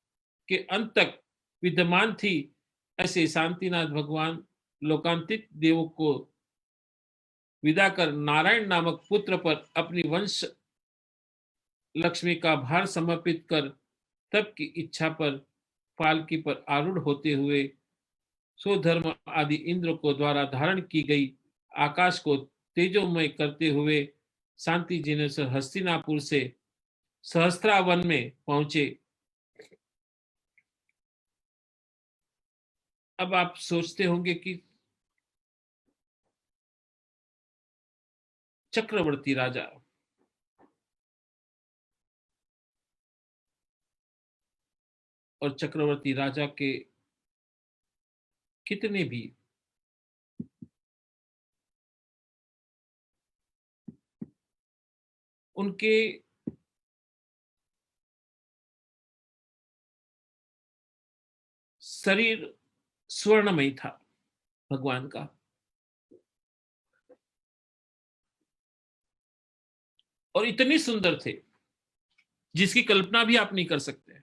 के अंत तक विद्यमान थी। ऐसे शांतिनाथ भगवान लोकांतिक देवों को विदा कर नारायण नामक पुत्र पर अपनी वंश लक्ष्मी का भार समर्पित कर तब की इच्छा पर पालकी पर आरूढ़ होते हुए स्वधर्म आदि इंद्र को द्वारा धारण की गई आकाश को तेजोमय करते हुए शांति जी से हस्तिनापुर से सहस्त्रावन में पहुंचे। अब आप सोचते होंगे कि चक्रवर्ती राजा और चक्रवर्ती राजा के कितने भी उनके शरीर स्वर्णमय था भगवान का, और इतने सुंदर थे जिसकी कल्पना भी आप नहीं कर सकते।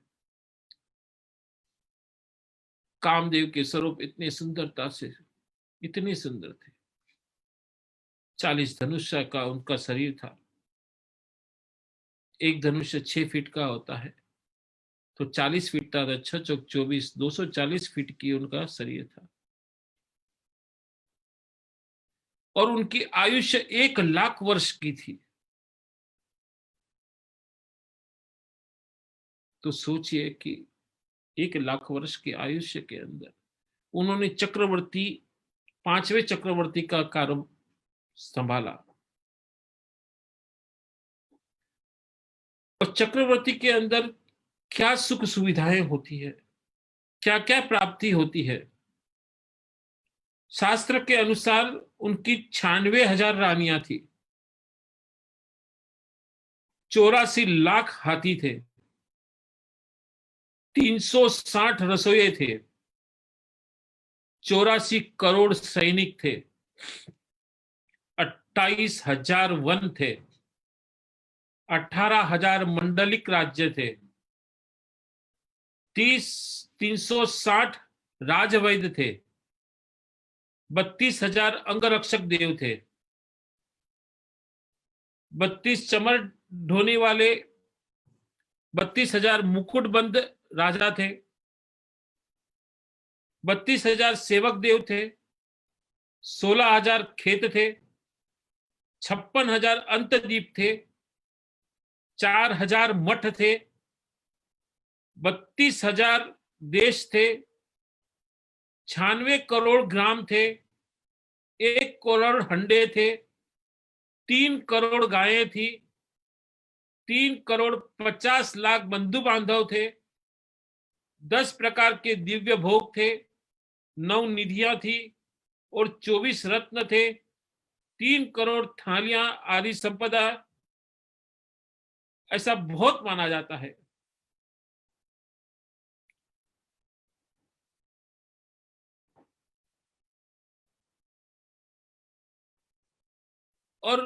कामदेव के स्वरूप इतने सुंदरता से इतने सुंदर थे। 40 धनुष्य का उनका शरीर था। एक धनुष्य 6 फीट का होता है, तो 40 फीट था, 6 चौक 24, 240 फीट की उनका शरीर था। और उनकी आयुष्य 1 लाख वर्ष की थी। तो सोचिए कि 1 लाख वर्ष की आयुष्य के अंदर उन्होंने चक्रवर्ती, 5वें चक्रवर्ती का कार्य संभाला। और चक्रवर्ती के अंदर क्या सुख सुविधाएं होती है, क्या क्या प्राप्ति होती है। शास्त्र के अनुसार उनकी 96,000 रानियां थी, 84 लाख हाथी थे, 360 रसोइये थे, 84 करोड़ सैनिक थे, 28,000 वन थे, 18,000 मंडलिक राज्य थे, 360 राजवैद्य थे, 32,000 अंगरक्षक देव थे, 32 चमर ढोने वाले, 32,000 मुकुटबंद राजा थे, 32,000 सेवक देव थे, 16,000 खेत थे, 56,000 अंतदीप थे, 4,000 मठ थे, 32,000 देश थे, 96 करोड़ ग्राम थे, 1 करोड़ हंडे थे, 3 करोड़ गायें थी, 3 करोड़ 50 लाख बंधु बांधव थे, 10 प्रकार के दिव्य भोग थे, 9 निधियां थी और 24 रत्न थे, 3 करोड़ थालियां आदि संपदा, ऐसा बहुत माना जाता है। और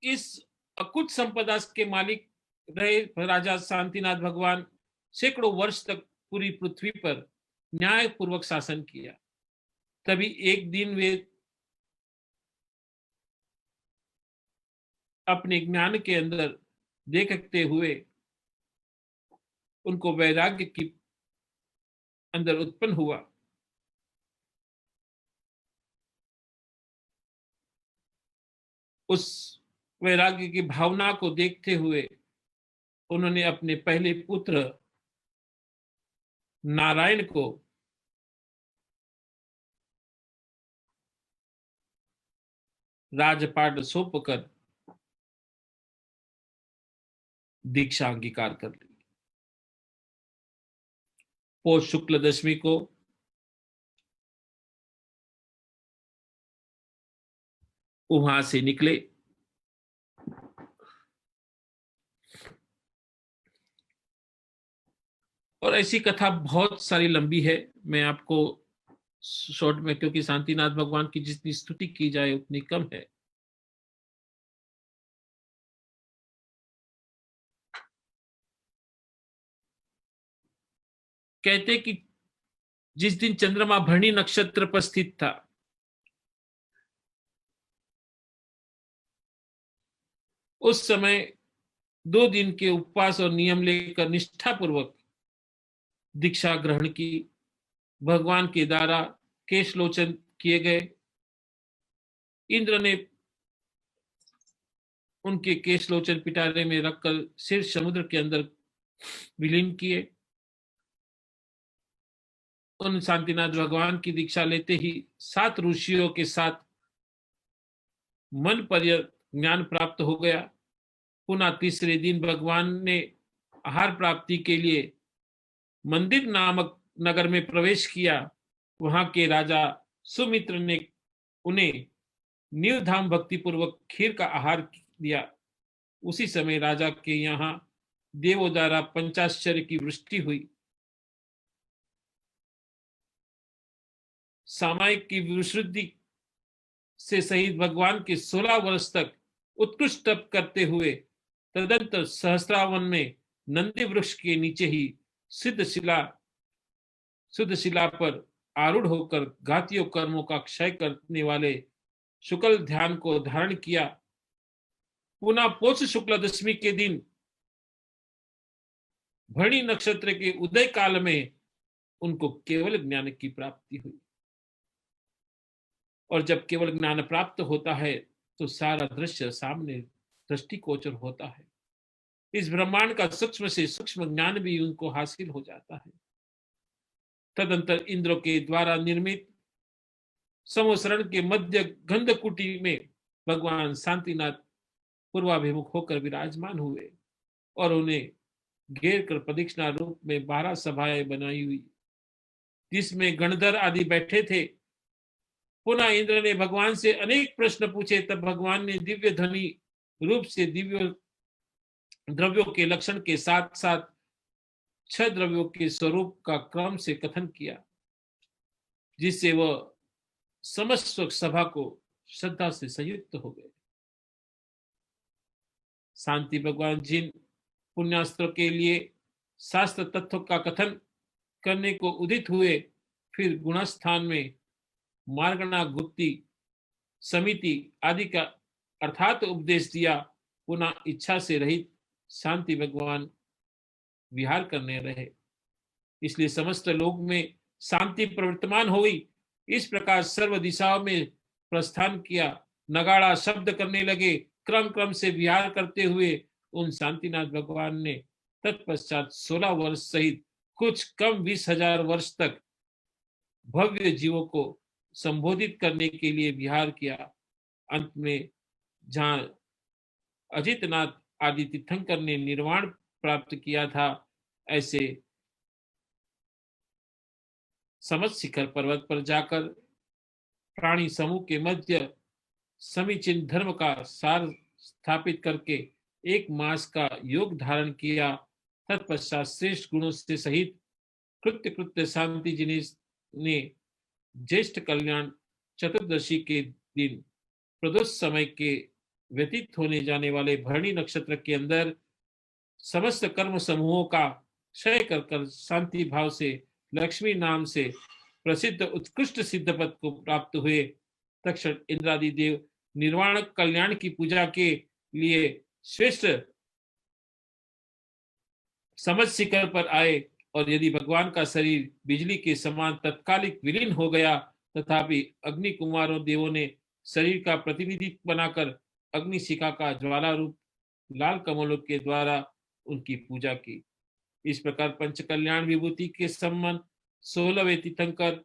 इस अकुत संपदा के मालिक रहे राजा शांतिनाथ भगवान सैकड़ों वर्ष तक पूरी पृथ्वी पर न्यायपूर्वक शासन किया। तभी एक दिन वे अपने ज्ञान के अंदर देखते हुए उनको वैराग्य की अंदर उत्पन्न हुआ। उस वैराग्य की भावना को देखते हुए उन्होंने अपने पहले पुत्र नारायण को राजपाट सौंपकर दीक्षा अंगीकार कर ली। पौष शुक्ल दशमी को वहां से निकले। और ऐसी कथा बहुत सारी लंबी है, मैं आपको शॉर्ट में, क्योंकि शांतिनाथ भगवान की जितनी स्तुति की जाए उतनी कम है। कहते कि जिस दिन चंद्रमा भरणी नक्षत्र पर स्थित था, उस समय 2 दिन के उपवास और नियम लेकर निष्ठा पूर्वक दीक्षा ग्रहण की। भगवान के द्वारा केश लोचन किए गए। इंद्र ने उनके केश लोचन पिटारे में रखकर सिर समुद्र के अंदर विलीन किए। उन शांतिनाथ भगवान की दीक्षा लेते ही 7 ऋषियों के साथ मन पर्यंत ज्ञान प्राप्त हो गया। पुनः तीसरे दिन भगवान ने आहार प्राप्ति के लिए मंदिर नामक नगर में प्रवेश किया। वहां के राजा सुमित्र ने उन्हें निर्धाम भक्ति पूर्वक खीर का आहार दिया। उसी समय राजा के यहाँ देवों द्वारा पंचाश्चर्य की वृष्टि हुई। सामायिक की विशुद्धि से सहित भगवान के 16 वर्ष तक उत्कृष्ट तप करते हुए तदंतर सहस्रावन में नंदी वृक्ष के नीचे ही शुद्ध शिला पर आरूढ़ होकर घातियों कर्मों का क्षय करने वाले शुक्ल ध्यान को धारण किया। पुनः पौष शुक्ल दशमी के दिन भरणी नक्षत्र के उदय काल में उनको केवल ज्ञान की प्राप्ति हुई। और जब केवल ज्ञान प्राप्त होता है तो सारा दृश्य सामने दृष्टिगोचर होता है। इस ब्रह्मांड का सूक्ष्म से सूक्ष्म ज्ञान भी उनको हासिल हो जाता है। तदंतर इंद्र के द्वारा निर्मित समोसरण के मध्य गंध कुटी में भगवान शांतिनाथ पूर्वाभिमुख होकर विराजमान हुए और उन्हें घेर कर प्रदक्षिणा रूप में 12 सभाएं बनाई हुई, जिसमें गणधर आदि बैठे थे। पुनः इंद्र ने भगवान से अनेक प्रश्न पूछे। तब भगवान ने दिव्य ध्वनि रूप से दिव्य द्रव्यों के लक्षण के साथ साथ 6 द्रव्यों के स्वरूप का क्रम से कथन किया, जिससे वह समस्त सभा को श्रद्धा से संयुक्त हो गए। शांति भगवान जिन पुण्यास्त्रों के लिए शास्त्र तत्व का कथन करने को उदित हुए, फिर गुणस्थान में मार्गणा गुप्ती समिति आदि का अर्थात उपदेश दिया। पुनः इच्छा से रहित शांति भगवान विहार करने रहे, इसलिए समस्त लोक में शांति प्रवर्तमान हुई। इस प्रकार सर्व दिशाओं में प्रस्थान किया। नगाड़ा शब्द करने लगे। क्रम क्रम से विहार करते हुए उन शांतिनाथ भगवान ने तत्पश्चात 16 वर्ष सहित कुछ कम 20,000 वर्ष तक भव्य जीवों को संबोधित करने के लिए विहार किया। अंत में जहां अजितनाथ आदि तीर्थंकर ने निर्वाण प्राप्त किया था, ऐसे समस्त शिखर पर्वत पर जाकर प्राणी समूह के मध्य समीचीन धर्म का सार स्थापित करके 1 मास का योग धारण किया। तत्पश्चात श्रेष्ठ गुणों से सहित कृत्य शांति जी ने ज्येष्ठ कल्याण चतुर्दशी के दिन प्रदोष समय के व्यतीत होने जाने वाले भरणी नक्षत्र के अंदर समस्त कर्म समूहों का क्षय कर शांति भाव से लक्ष्मी नाम से प्रसिद्ध उत्कृष्ट सिद्ध पद को प्राप्त हुए। तक्षण इंद्रादि देव निर्वाण कल्याण की पूजा के लिए श्रेष्ठ समझ शिखर पर आए, और यदि भगवान का शरीर बिजली के समान तत्कालिक विलीन हो गया, तथापि अग्नि कुमारों देवों ने शरीर का प्रतिनिधित्व बनाकर अग्निशिखा का ज्वाला रूप लाल कमलों के द्वारा उनकी पूजा की। इस प्रकार पंच कल्याण विभूति के संबंध 16वें तीर्थंकर,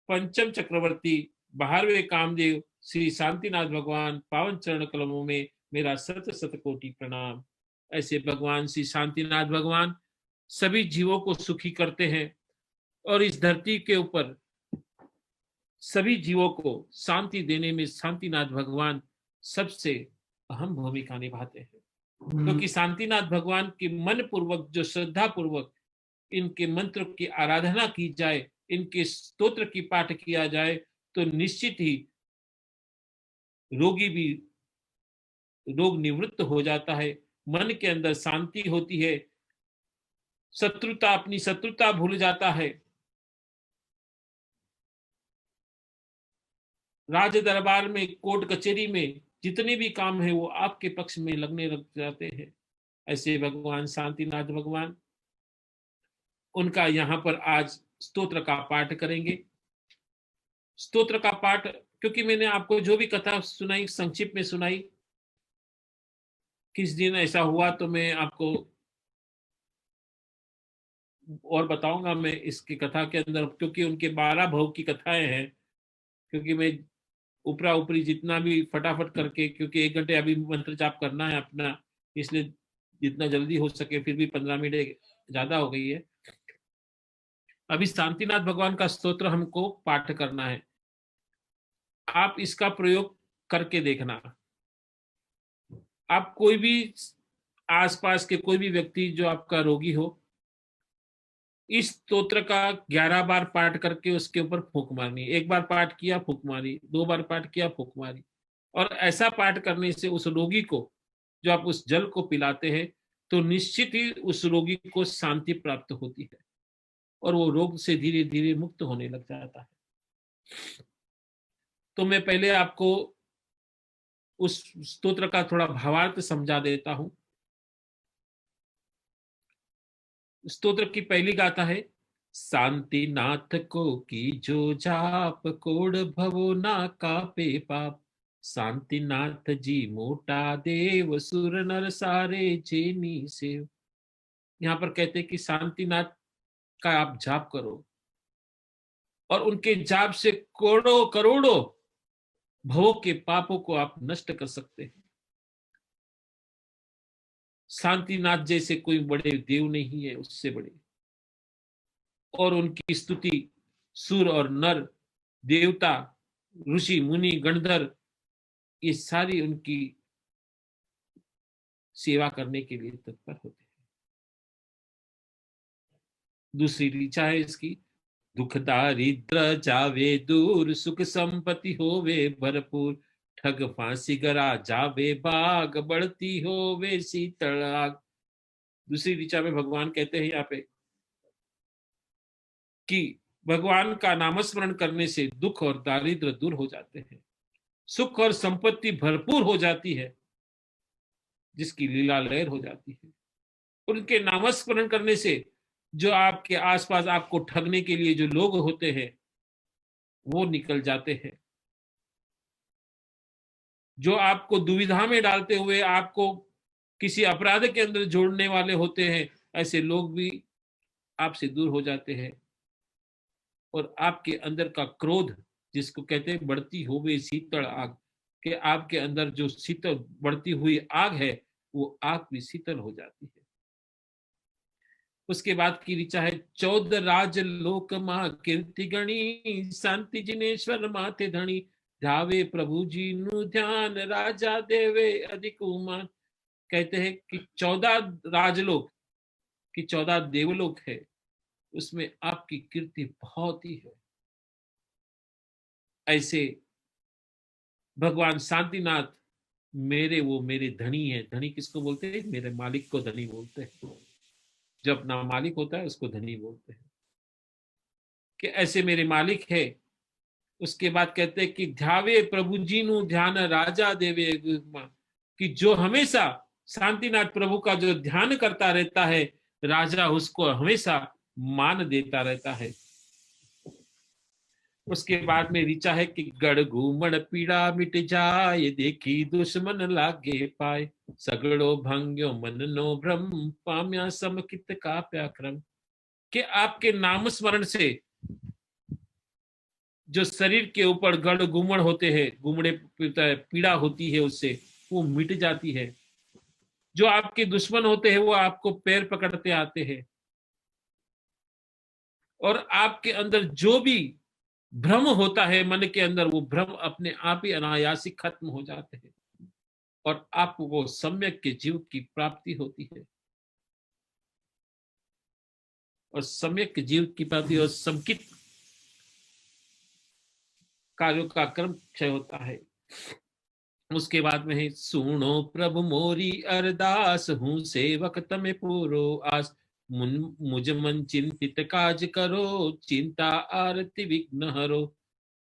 पंचम चक्रवर्ती, 12वें कामदेव श्री शांतिनाथ भगवान पावन चरण कलमों में मेरा शत शत कोटि प्रणाम। ऐसे भगवान श्री शांतिनाथ भगवान सभी जीवों को सुखी करते हैं और इस धरती के ऊपर सभी जीवों को शांति देने में शांतिनाथ भगवान सबसे अहम भूमिका निभाते हैं। क्योंकि शांतिनाथ भगवान के मन पूर्वक जो श्रद्धा पूर्वक इनके मंत्र की आराधना की जाए, इनके स्तोत्र की पाठ किया जाए, तो निश्चित ही रोगी भी रोग निवृत्त हो जाता है, मन के अंदर शांति होती है, शत्रुता अपनी शत्रुता भूल जाता है। राज दरबार में, कोर्ट कचहरी में जितने भी काम है वो आपके पक्ष में लगने लग जाते हैं। ऐसे भगवान शांतिनाथ भगवान, उनका यहाँ पर आज स्तोत्र का पाठ करेंगे। स्तोत्र का पाठ, क्योंकि मैंने आपको जो भी कथा सुनाई संक्षिप्त में सुनाई, किस दिन ऐसा हुआ तो मैं आपको और बताऊंगा मैं इसकी कथा के अंदर, क्योंकि उनके 12 भव की कथाएं हैं। क्योंकि मैं ऊपरा ऊपरी जितना भी फटाफट करके, क्योंकि 1 घंटे अभी मंत्र जाप करना है अपना, इसलिए जितना जल्दी हो सके, फिर भी 15 मिनट ज्यादा हो गई है। अभी शांतिनाथ भगवान का स्तोत्र हमको पाठ करना है। आप इसका प्रयोग करके देखना। आप कोई भी आसपास के कोई भी व्यक्ति जो आपका रोगी हो, इस स्तोत्र का 11 बार पाठ करके उसके ऊपर फूंक मारनी। 1 बार पाठ किया फूंक मारी, 2 बार पाठ किया फूंक मारी। और ऐसा पाठ करने से उस रोगी को, जो आप उस जल को पिलाते हैं, तो निश्चित ही उस रोगी को शांति प्राप्त होती है और वो रोग से धीरे धीरे मुक्त होने लग जाता है। तो मैं पहले आपको उस स्तोत्र का थोड़ा भावार्थ समझा देता हूं। स्तोत्र की पहली गाथा है, शांति नाथ को की जो जाप, कोड भवो ना कापे पाप। शांति नाथ जी मोटा देव, सुर नर सारे जेनी सेव। यहाँ पर कहते हैं कि शांतिनाथ का आप जाप करो और उनके जाप से करोड़ों करोड़ों भवों के पापों को आप नष्ट कर सकते हैं। शांतिनाथ जैसे कोई बड़े देव नहीं है, उससे बड़े। और उनकी स्तुति सुर और नर, देवता, ऋषि मुनि गणधर, ये सारी उनकी सेवा करने के लिए तत्पर होते हैं। दूसरी ऋचा है इसकी, दुख दारिद्र जावे दूर, सुख संपत्ति होवे भरपूर। ठग फांसी गरा जावे बाग, बढ़ती होवे शीतल आग। दूसरी ऋचा में भगवान कहते हैं यहाँ पे कि भगवान का नामस्मरण करने से दुख और दारिद्र दूर हो जाते हैं, सुख और संपत्ति भरपूर हो जाती है, जिसकी लीला लहर हो जाती है। उनके नामस्मरण करने से जो आपके आसपास आपको ठगने के लिए जो लोग होते हैं वो निकल जाते हैं। जो आपको दुविधा में डालते हुए आपको किसी अपराध के अंदर जोड़ने वाले होते हैं, ऐसे लोग भी आपसे दूर हो जाते हैं। और आपके अंदर का क्रोध, जिसको कहते हैं बढ़ती हुई शीतल आग, कि आपके अंदर जो शीतल बढ़ती हुई आग है, वो आग भी शीतल हो जाती है। उसके बाद की ऋचा है, 14 राज लोक मां कीर्ति गणी, शांति जिनेश्वर माथे धनी। ध्यावे प्रभु जी नु ध्यान, राजा देवे अधिक उमान। कहते हैं कि 14 राजलोक की 14 देवलोक है, उसमें आपकी कीर्ति बहुत ही है। ऐसे भगवान शांतिनाथ मेरे धनी है। धनी किसको बोलते हैं? मेरे मालिक को धनी बोलते हैं। जो अपना मालिक होता है उसको धनी बोलते हैं, कि ऐसे मेरे मालिक है। उसके बाद कहते हैं कि ध्यावे प्रभु जी नु ध्यान, राजा देवे, कि जो हमेशा शांतिनाथ प्रभु का जो ध्यान करता रहता है, राजा उसको हमेशा मान देता रहता है। उसके बाद में ऋचा है कि गढ़ घूमण पीड़ा मिट जाए, देखी दुश्मन लागे पाए। सगड़ो भंग्यो मन नो भ्रम, पाम्या समकित का प्याक्रम। कि आपके नाम स्मरण से जो शरीर के ऊपर गढ़ घूमण होते हैं, घूमड़े पीड़ा होती है, उससे वो मिट जाती है। जो आपके दुश्मन होते हैं वो आपको पैर पकड़ते आते हैं, और आपके अंदर जो भी भ्रम होता है मन के अंदर, वो भ्रम अपने आप ही अनायासी खत्म हो जाते हैं और आपको वो सम्यक के जीव की प्राप्ति होती है। और सम्यक के जीव की प्राप्ति और समकित कार्यों का कर्म क्षय होता है। उसके बाद में है, सुनो प्रभु मोरी अरदास, हूं सेवक तमें पूरो आस। मुझ मन चिंतित काज करो, चिंता आरती विघ्न हरो।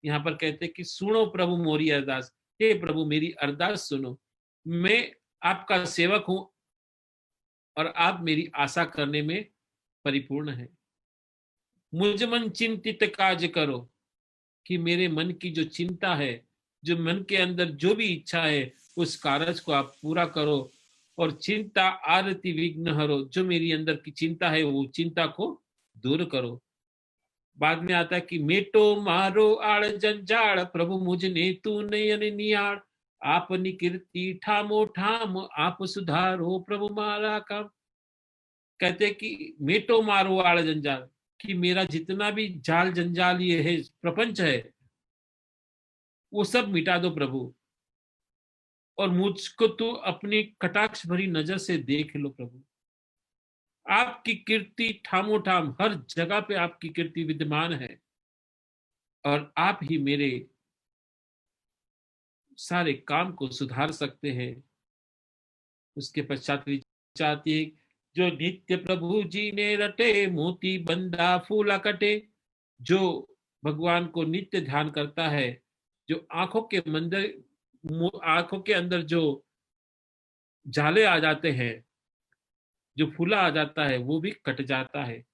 यहाँ पर कहते हैं कि सुनो प्रभु मोरी अरदास, हे प्रभु मेरी अरदास सुनो। मैं आपका सेवक हूं और आप मेरी आशा करने में परिपूर्ण है। मुझ मन चिंतित काज करो, कि मेरे मन की जो चिंता है, जो मन के अंदर जो भी इच्छा है, उस कारज को आप पूरा करो। और चिंता आरती विघ्न हरो, जो मेरी अंदर की चिंता है वो चिंता को दूर करो। बाद में आता है कि मेटो मारो आड़ जंजाड़, प्रभु मुझने तू नयन नियाड़, आपनी कीर्ति ठामो ठाम, आप सुधारो प्रभु मारा काम। कहते हैं कि मेटो मारो आड़ जंजाल, कि मेरा जितना भी जाल जंजाल ये है, प्रपंच है, वो सब मिटा दो प्रभु, और मुझको तू अपनी कटाक्ष भरी नजर से देख लो प्रभु। आपकी कीर्ति ठामो ठाम, हर जगह पे आपकी कीर्ति विद्यमान है, और आप ही मेरे सारे काम को सुधार सकते हैं। उसके पश्चात चाहती है, जो नित्य प्रभु जी ने रटे, मोती बंदा फूला कटे। जो भगवान को नित्य ध्यान करता है, जो आंखों के अंदर जो जाले आ जाते हैं, जो फूला आ जाता है, वो भी कट जाता है।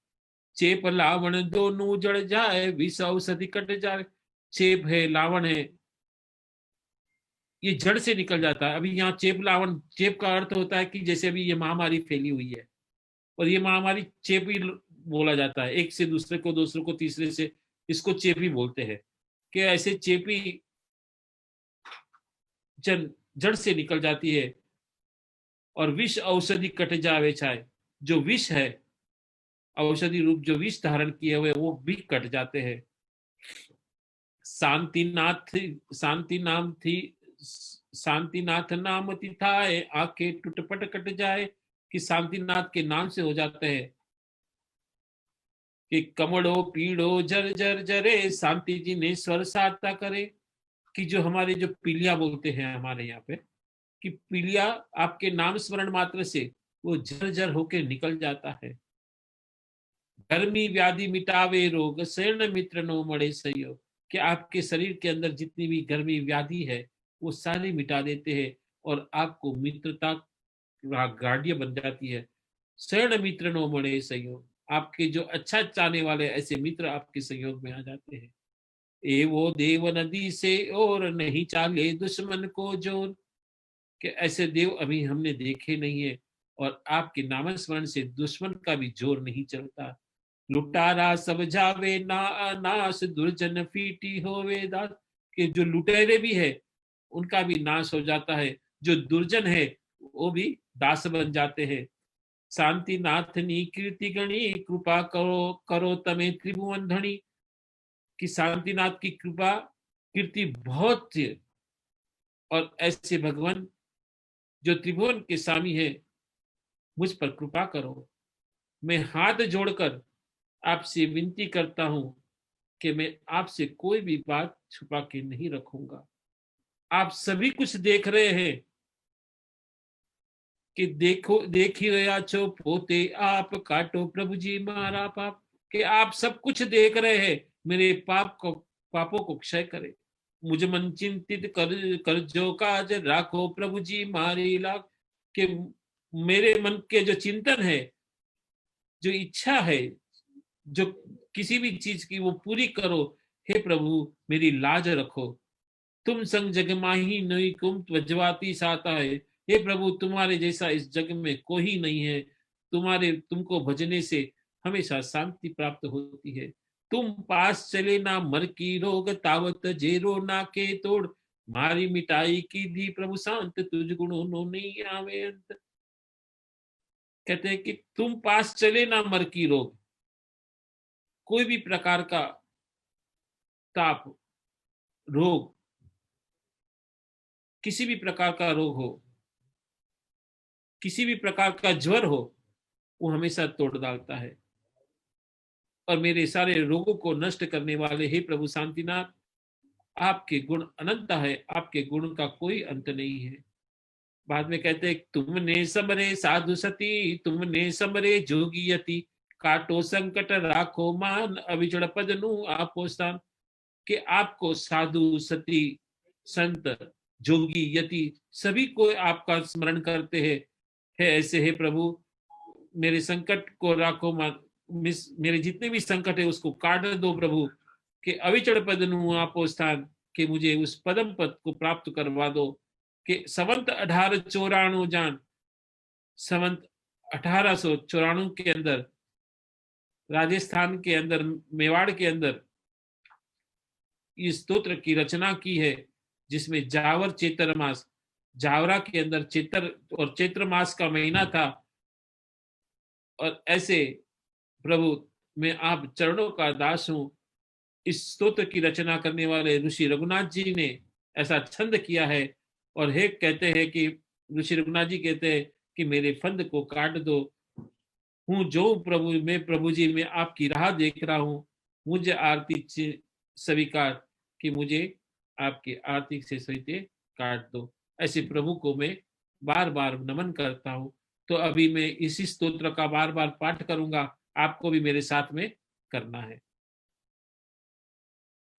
चेप लावण दोनों जड़ जाए, विष औषधि कट जाए। चेप है, लावण है, ये जड़ से निकल जाता है। अभी यहाँ चेप लावण, चेप का अर्थ होता है कि जैसे अभी ये महामारी फैली हुई है, और ये महामारी चेपी बोला जाता है, एक से दूसरे को, दूसरे को तीसरे से, इसको चेपी बोलते हैं। कि ऐसे चेपी जड़ से निकल जाती है, और विष औषधि कट जावे छाए। जो विष है, औषधि रूप जो विष धारण किए हुए, वो भी कट जाते हैं। शांतिनाथ नाम तिथाए, आंखें टूटपट कट जाए। कि शांतिनाथ के नाम से हो जाते हैं कि कमड़ो पीड़ो जर जर जरे, शांति जी ने स्वर साधता करे। कि जो हमारे जो पीलिया बोलते हैं हमारे यहाँ पे, कि पीलिया आपके नाम स्मरण मात्र से वो जर जर होके निकल जाता है। गर्मी व्याधि मिटावे रोग, शरण मित्र नो मड़े सहयोग। कि आपके शरीर के अंदर जितनी भी गर्मी व्याधि है, वो सारी मिटा देते हैं, और आपको मित्रता गाढ़िय बन जाती है। शरण मित्र नो मड़े सहयोग, आपके जो अच्छा चाहने वाले ऐसे मित्र आपके सहयोग में आ जाते हैं। ए वो देव नदी से और नहीं चाले दुश्मन को जोर। कि ऐसे देव अभी हमने देखे नहीं है, और आपके नामस्मरण से दुश्मन का भी जोर नहीं चलता। लुटारा सब जावे ना नाश, दुर्जन फीटी होवे दास। कि जो लुटेरे भी है उनका भी नाश हो जाता है, जो दुर्जन है वो भी दास बन जाते हैं। शांति नाथनी कीर्ति गणी, कृपा करो करो तमे त्रिभुवन धनी। कि शांतिनाथ की कृपा कीर्ति बहुत है, और ऐसे भगवान जो त्रिभुवन के स्वामी है, मुझ पर कृपा करो। मैं हाथ जोड़कर आपसे विनती करता हूं कि मैं आपसे कोई भी बात छुपा के नहीं रखूंगा। आप सभी कुछ देख रहे हैं, कि देखो देख ही रहा छो पोते आप, काटो प्रभु जी मारा पाप। कि आप सब कुछ देख रहे हैं, मेरे पापों को क्षय करे। मुझ मन चिंतित कर जो काज, राखो प्रभु जी मारी लाग। कि मेरे मन के जो चिंतन है, जो इच्छा है, जो किसी भी चीज की, वो पूरी करो। हे प्रभु मेरी लाज रखो। तुम संग जग माही नहीं कुम त्वजवाती साता है। हे प्रभु तुम्हारे जैसा इस जग में कोई नहीं है। तुमको भजने से हमेशा शांति प्राप्त होती है। तुम पास चले ना मर की रोग, तावत जेरो ना के तोड़। मारी मिटाई की दी प्रभु शांत, तुझ गुणों नहीं आवे अंत। कहते हैं कि तुम पास चले ना मर की रोग। कोई भी प्रकार का ताप, रोग, किसी भी प्रकार का रोग हो, किसी भी प्रकार का ज्वर हो, वो हमेशा तोड़ डालता है। और मेरे सारे रोगों को नष्ट करने वाले हे प्रभु शांतिनाथ, आपके गुण अनंत है, आपके गुण का कोई अंत नहीं है। बाद में कहते हैं, तुमने समरे साधु सती, तुमने समरे जोगी यति। काटो संकट राखो मान, अविचड़ पद नु आपो स्थान। कि आपको साधु सती संत जोगी यति सभी को आपका स्मरण करते हैं। है ऐसे है प्रभु, मेरे संकट को राखो, मेरे जितने भी संकट है उसको काट दो प्रभु, कि अविचल पद नु आपो स्थान, कि मुझे उस पदम पद को प्राप्त करवा दो। कि संवत 1894 जान, संवत 1894 के अंदर राजस्थान के अंदर, मेवाड़ के अंदर इस स्तोत्र की रचना की है, जिसमें जावर चैत्र मास, जावरा के अंदर चैत्र और चैत्र मास का महीना था। और ऐसे प्रभु मैं आप चरणों का दास हूं। इस स्तोत्र की रचना करने वाले ऋषि रघुनाथ जी ने ऐसा छंद किया है। और हे कहते हैं कि ऋषि रघुनाथ जी कहते हैं कि मेरे फंद को काट दो, हूं जो प्रभु, मैं प्रभु जी मैं आपकी राह देख रहा हूं, मुझे आरती स्वीकार, कि मुझे आपकी आरती से सहित काट दो। ऐसे प्रभु को मैं बार बार नमन करता हूं। तो अभी मैं इसी स्तोत्र का बार बार पाठ करूंगा, आपको भी मेरे साथ में करना है।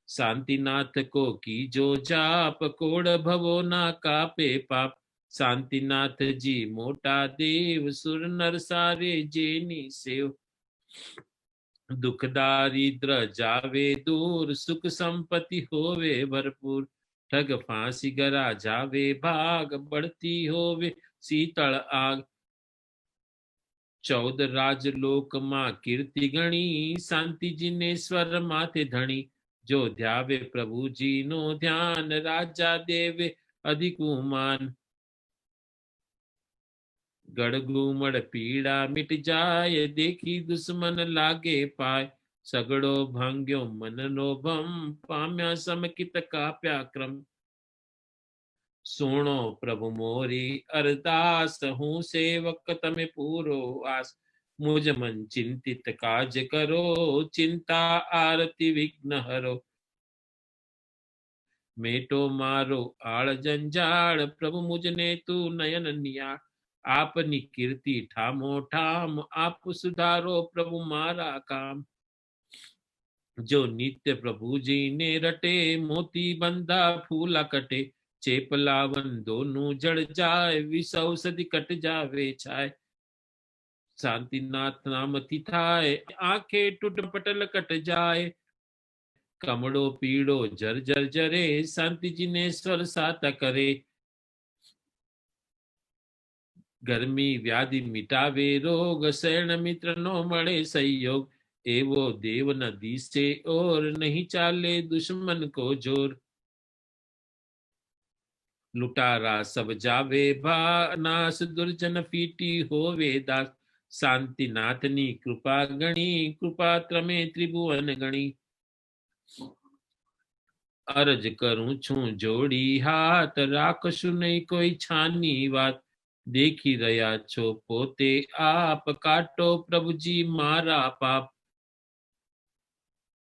शांतिनाथ को की जो जाप, कोड़ भवो ना कापे पाप। शांतिनाथ जी मोटा देव, सुर नर सारे जेनी सेव। दुख दारिद्र जावे दूर, सुख संपत्ति होवे भरपूर। ठग फांसी गरा जावे भाग, बढ़ती होवे शीतल आग। 14 राजलोक मां कीर्ति गणी, शांति जिनेश्वर माथे धणी। जो ध्यावे प्रभु जी नो ध्यान, राजा देवे अधिक मान। गढ़ घूमड़ पीड़ा मिट जाए, देखी दुश्मन लागे पाए। सगड़ो भांग्यो मन नो भम, पाम्या समकित का प्याक्रम। सुनो प्रभु मोरी अरदास, हूँ सेवक तमें पूरो आस। मुझ मन चिंतित काज करो, चिंता आरती विघ्न हरो। मेटो मारो आड़ जंजाड़, प्रभु मुझने तू नयन नियाड़। आपनी कीर्ति ठामो ठाम, आप सुधारो प्रभु मारा काम। जो नित्य प्रभु जी ने रटे, मोती बंधा फूला कटे। चेप लावन दोनों जड़ जाए, विष औषधि कट जावे छाए। शांतिनाथ नाम थिथाए, आंखें टूट पटल कट जाए। कमड़ो पीड़ो जर जर जरे, शांति जिनेश्वर साता करे। गर्मी व्याधि मिटावे रोग, शरण मित्र नो मणे सहयोग। एवो देव नदी से और, नहीं चाले दुश्मन को जोर। लुटारा सब जावे भा, नाश दुर्जन फीटी होवे दास। शांतिनाथनी कृपा गणी, कृपा त्रमे त्रिभुवन गणी। अरज करूं छू जोड़ी हाथ, राखशु नहीं कोई छानी बात। देखी रया छो पोते आप, काटो प्रभु जी मारा पाप।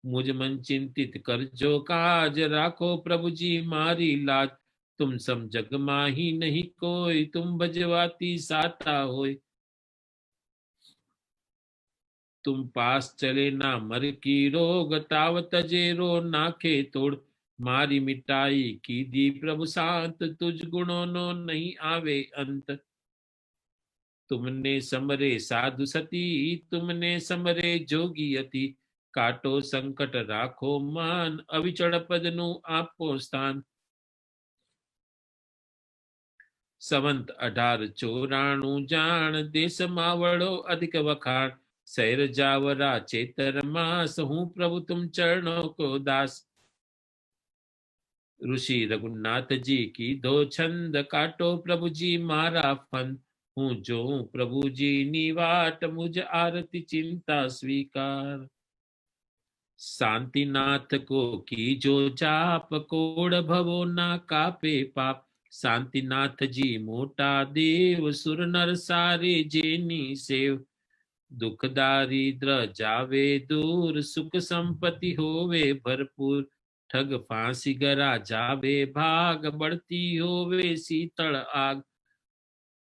मुझ मन चिंतित कर जो काज, राखो प्रभु जी मारी लाज। तुम सम जग माही नहीं कोई, तुम भजवाती साता होय। तुम पास चले ना मर की रोग, ताव तजेरो नाखे तोड़। मारी मिटाई की दी प्रभु शांत, तुझ गुणों नो नहीं आवे अंत। तुमने समरे साधु सती, तुमने समरे जोगी यति। काटो संकट राखो मान, अविचल पद नु आपो स्थान। संवत 1894 जान, देश मावड़ो अधिक वखाण। सैर जावरा चेतर मास, हूँ प्रभु तुम चरणों को दास। ऋषि रघुनाथ जी की दो छंद, काटो प्रभु जी मारा फन। हूँ जो प्रभु जी निवाट, मुझ आरती चिंता स्वीकार। शांतिनाथ को की जो जाप, कोड़ भवो ना कापे पाप। शांतिनाथ जी मोटा देव, सुर नर सारे जेनी सेव। दुख दारिद्र जावे दूर, सुख संपत्ति होवे भरपूर। ठग फांसी गरा जावे भाग, बढ़ती होवे शीतल आग।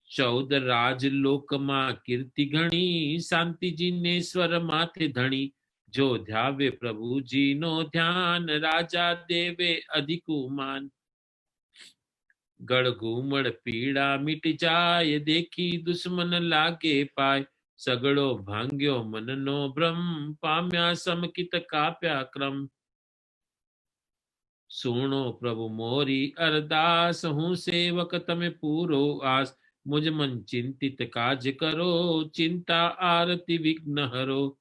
14 राजलोक मां कीर्ति घणी, शांति जिनेश्वर माथे धणी। जो ध्यावे प्रभु जी नो ध्यान, राजा देवे अधिक मान। गढ़ घूमड़ पीड़ा मिट जाए, देखी दुश्मन लागे पाए। सगड़ो भांग्यो मन नो भ्रम, पाम्या समकित काप्या क्रम। सुनो प्रभु मोरी अरदास, हूँ सेवक तमें पूरो आस। मुझ मन चिंतित काज करो, चिंता आरती विघ्न हरो।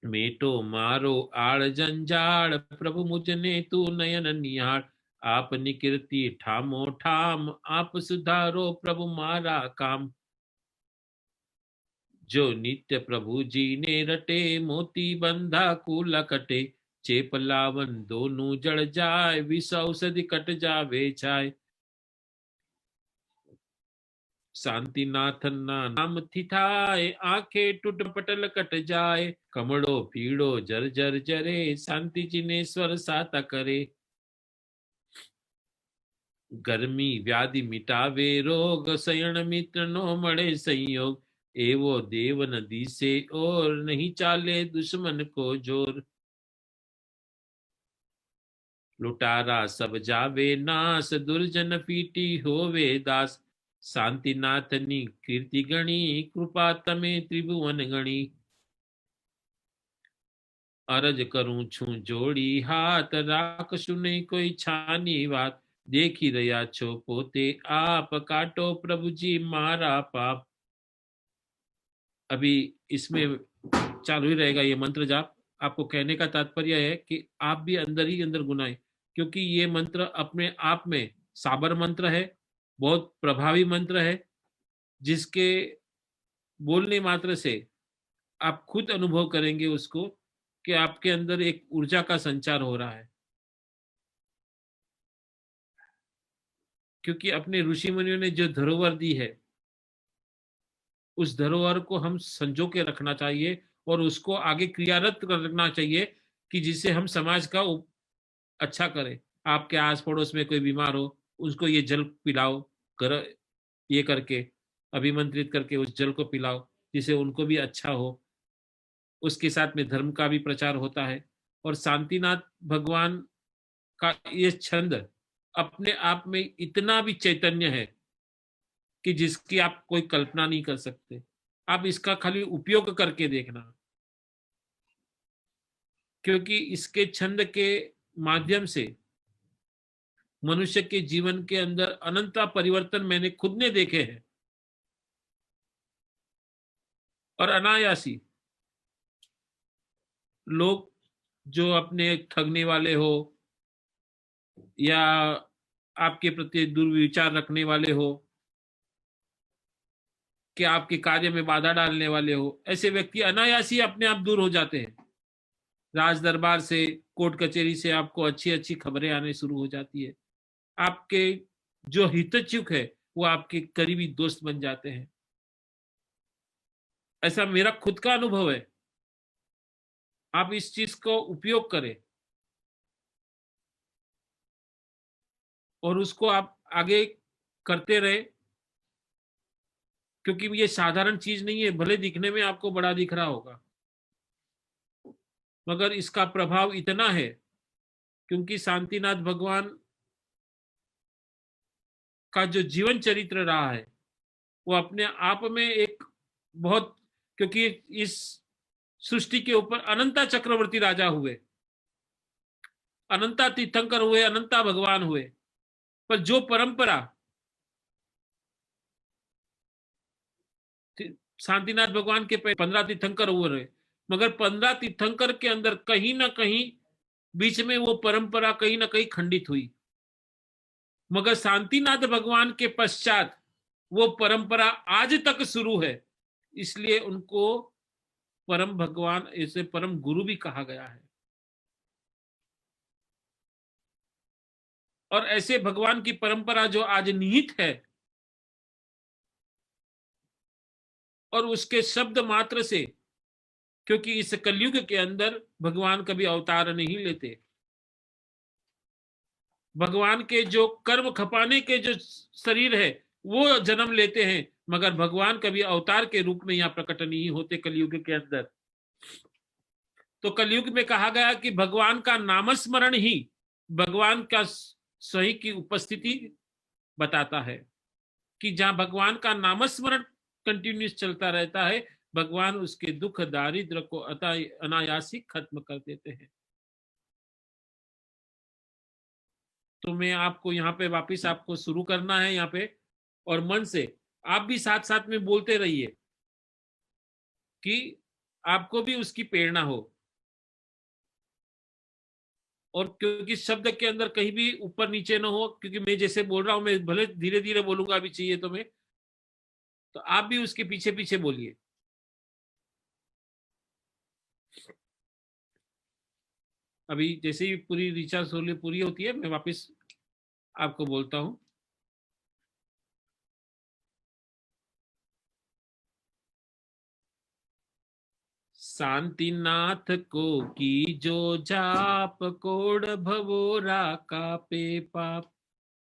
मेटो मारो आड़ जंजाड़, प्रभु मुझने तू नयन निहार। आपनी कीर्ति ठामो ठाम, आप सुधारो प्रभु मारा काम। जो नित्य प्रभु जी ने रटे, मोती बंधा कूला कटे। चेप लावन दोनों जड़ जाए, विष औषधि कट जावे छाय। शांतिनाथन ना नाम थिथाए, आंखें टूट पटल कट जाए। कमड़ो पीड़ो जर जर जरे, शांति जिनेश्वर साता करे। गर्मी व्याधि मिटावे रोग, शयन मित्र नो मड़े संयोग। एवो देव नदी से और, नहीं चाले दुश्मन को जोर। लुटारा सब जावे नास, दुर्जन पीटी होवे दास। शांतिनाथनी कीर्ति गणी, कृपा तमे त्रिभुवन गणी। अरज करूं छू जोड़ी हाथ, राख सुने कोई छानी बात। देखी रया छो पोते आप, काटो प्रभु जी मारा पाप। अभी इसमें चालू ही रहेगा ये मंत्र जाप। आपको कहने का तात्पर्य है कि आप भी अंदर ही अंदर गुनाएं, क्योंकि ये मंत्र अपने आप में साबर मंत्र है, बहुत प्रभावी मंत्र है, जिसके बोलने मात्र से आप खुद अनुभव करेंगे उसको कि आपके अंदर एक ऊर्जा का संचार हो रहा है। क्योंकि अपने ऋषि मुनियों ने जो धरोहर दी है, उस धरोहर को हम संजो के रखना चाहिए और उसको आगे क्रियारत रखना चाहिए, कि जिससे हम समाज का अच्छा करें। आपके आस पड़ोस में कोई बीमार हो, उसको ये जल पिलाओ, कर ये करके अभिमंत्रित करके उस जल को पिलाओ, जिससे उनको भी अच्छा हो। उसके साथ में धर्म का भी प्रचार होता है। और शांतिनाथ भगवान का ये छंद अपने आप में इतना भी चैतन्य है कि जिसकी आप कोई कल्पना नहीं कर सकते। आप इसका खाली उपयोग करके देखना, क्योंकि इसके छंद के माध्यम से मनुष्य के जीवन के अंदर अनंत परिवर्तन मैंने खुद ने देखे हैं। और अनायासी लोग जो अपने ठगने वाले हो या आपके प्रति दुर्विचार रखने वाले हो, कि आपके कार्य में बाधा डालने वाले हो, ऐसे व्यक्ति अनायासी अपने आप दूर हो जाते हैं। राज दरबार से, कोर्ट कचहरी से आपको अच्छी अच्छी खबरें आने शुरू हो जाती है। आपके जो हितचुक है वो आपके करीबी दोस्त बन जाते हैं। ऐसा मेरा खुद का अनुभव है। आप इस चीज को उपयोग करें और उसको आप आगे करते रहे, क्योंकि ये साधारण चीज नहीं है। भले दिखने में आपको बड़ा दिख रहा होगा, मगर इसका प्रभाव इतना है, क्योंकि शांतिनाथ भगवान का जो जीवन चरित्र रहा है वो अपने आप में एक बहुत, क्योंकि इस सृष्टि के ऊपर अनंता चक्रवर्ती राजा हुए, अनंता तीर्थंकर हुए, अनंता भगवान हुए, पर जो परंपरा शांतिनाथ भगवान के 15 तीर्थंकर हुए रहे, मगर 15 तीर्थंकर के अंदर कहीं ना कहीं बीच में वो परंपरा कहीं ना कहीं खंडित हुई। मगर शांतिनाथ भगवान के पश्चात वो परंपरा आज तक शुरू है। इसलिए उनको परम भगवान, इसे परम गुरु भी कहा गया है। और ऐसे भगवान की परंपरा जो आज निहित है, और उसके शब्द मात्र से, क्योंकि इस कलयुग के अंदर भगवान कभी अवतार नहीं लेते। भगवान के जो कर्म खपाने के जो शरीर है वो जन्म लेते हैं, मगर भगवान कभी अवतार के रूप में यहाँ प्रकट नहीं होते कलयुग के अंदर। तो कलयुग में कहा गया कि भगवान का नामस्मरण ही भगवान का स्वयं की उपस्थिति बताता है कि जहां भगवान का नामस्मरण कंटिन्यूस चलता रहता है, भगवान उसके दुख दारिद्र को अनायास ही खत्म कर देते हैं। तो मैं आपको यहाँ पे वापस आपको शुरू करना है यहाँ पे, और मन से आप भी साथ साथ में बोलते रहिए कि आपको भी उसकी प्रेरणा हो। और क्योंकि शब्द के अंदर कहीं भी ऊपर नीचे ना हो, क्योंकि मैं जैसे बोल रहा हूं, मैं भले धीरे धीरे बोलूंगा अभी, चाहिए तो मैं, तो आप भी उसके पीछे पीछे बोलिए। अभी जैसे ही पूरी रिचार्ज पूरी होती है, मैं वापस आपको बोलता हूँ। शांतिनाथ को की जो जाप, कोड भवोरा का पे पाप।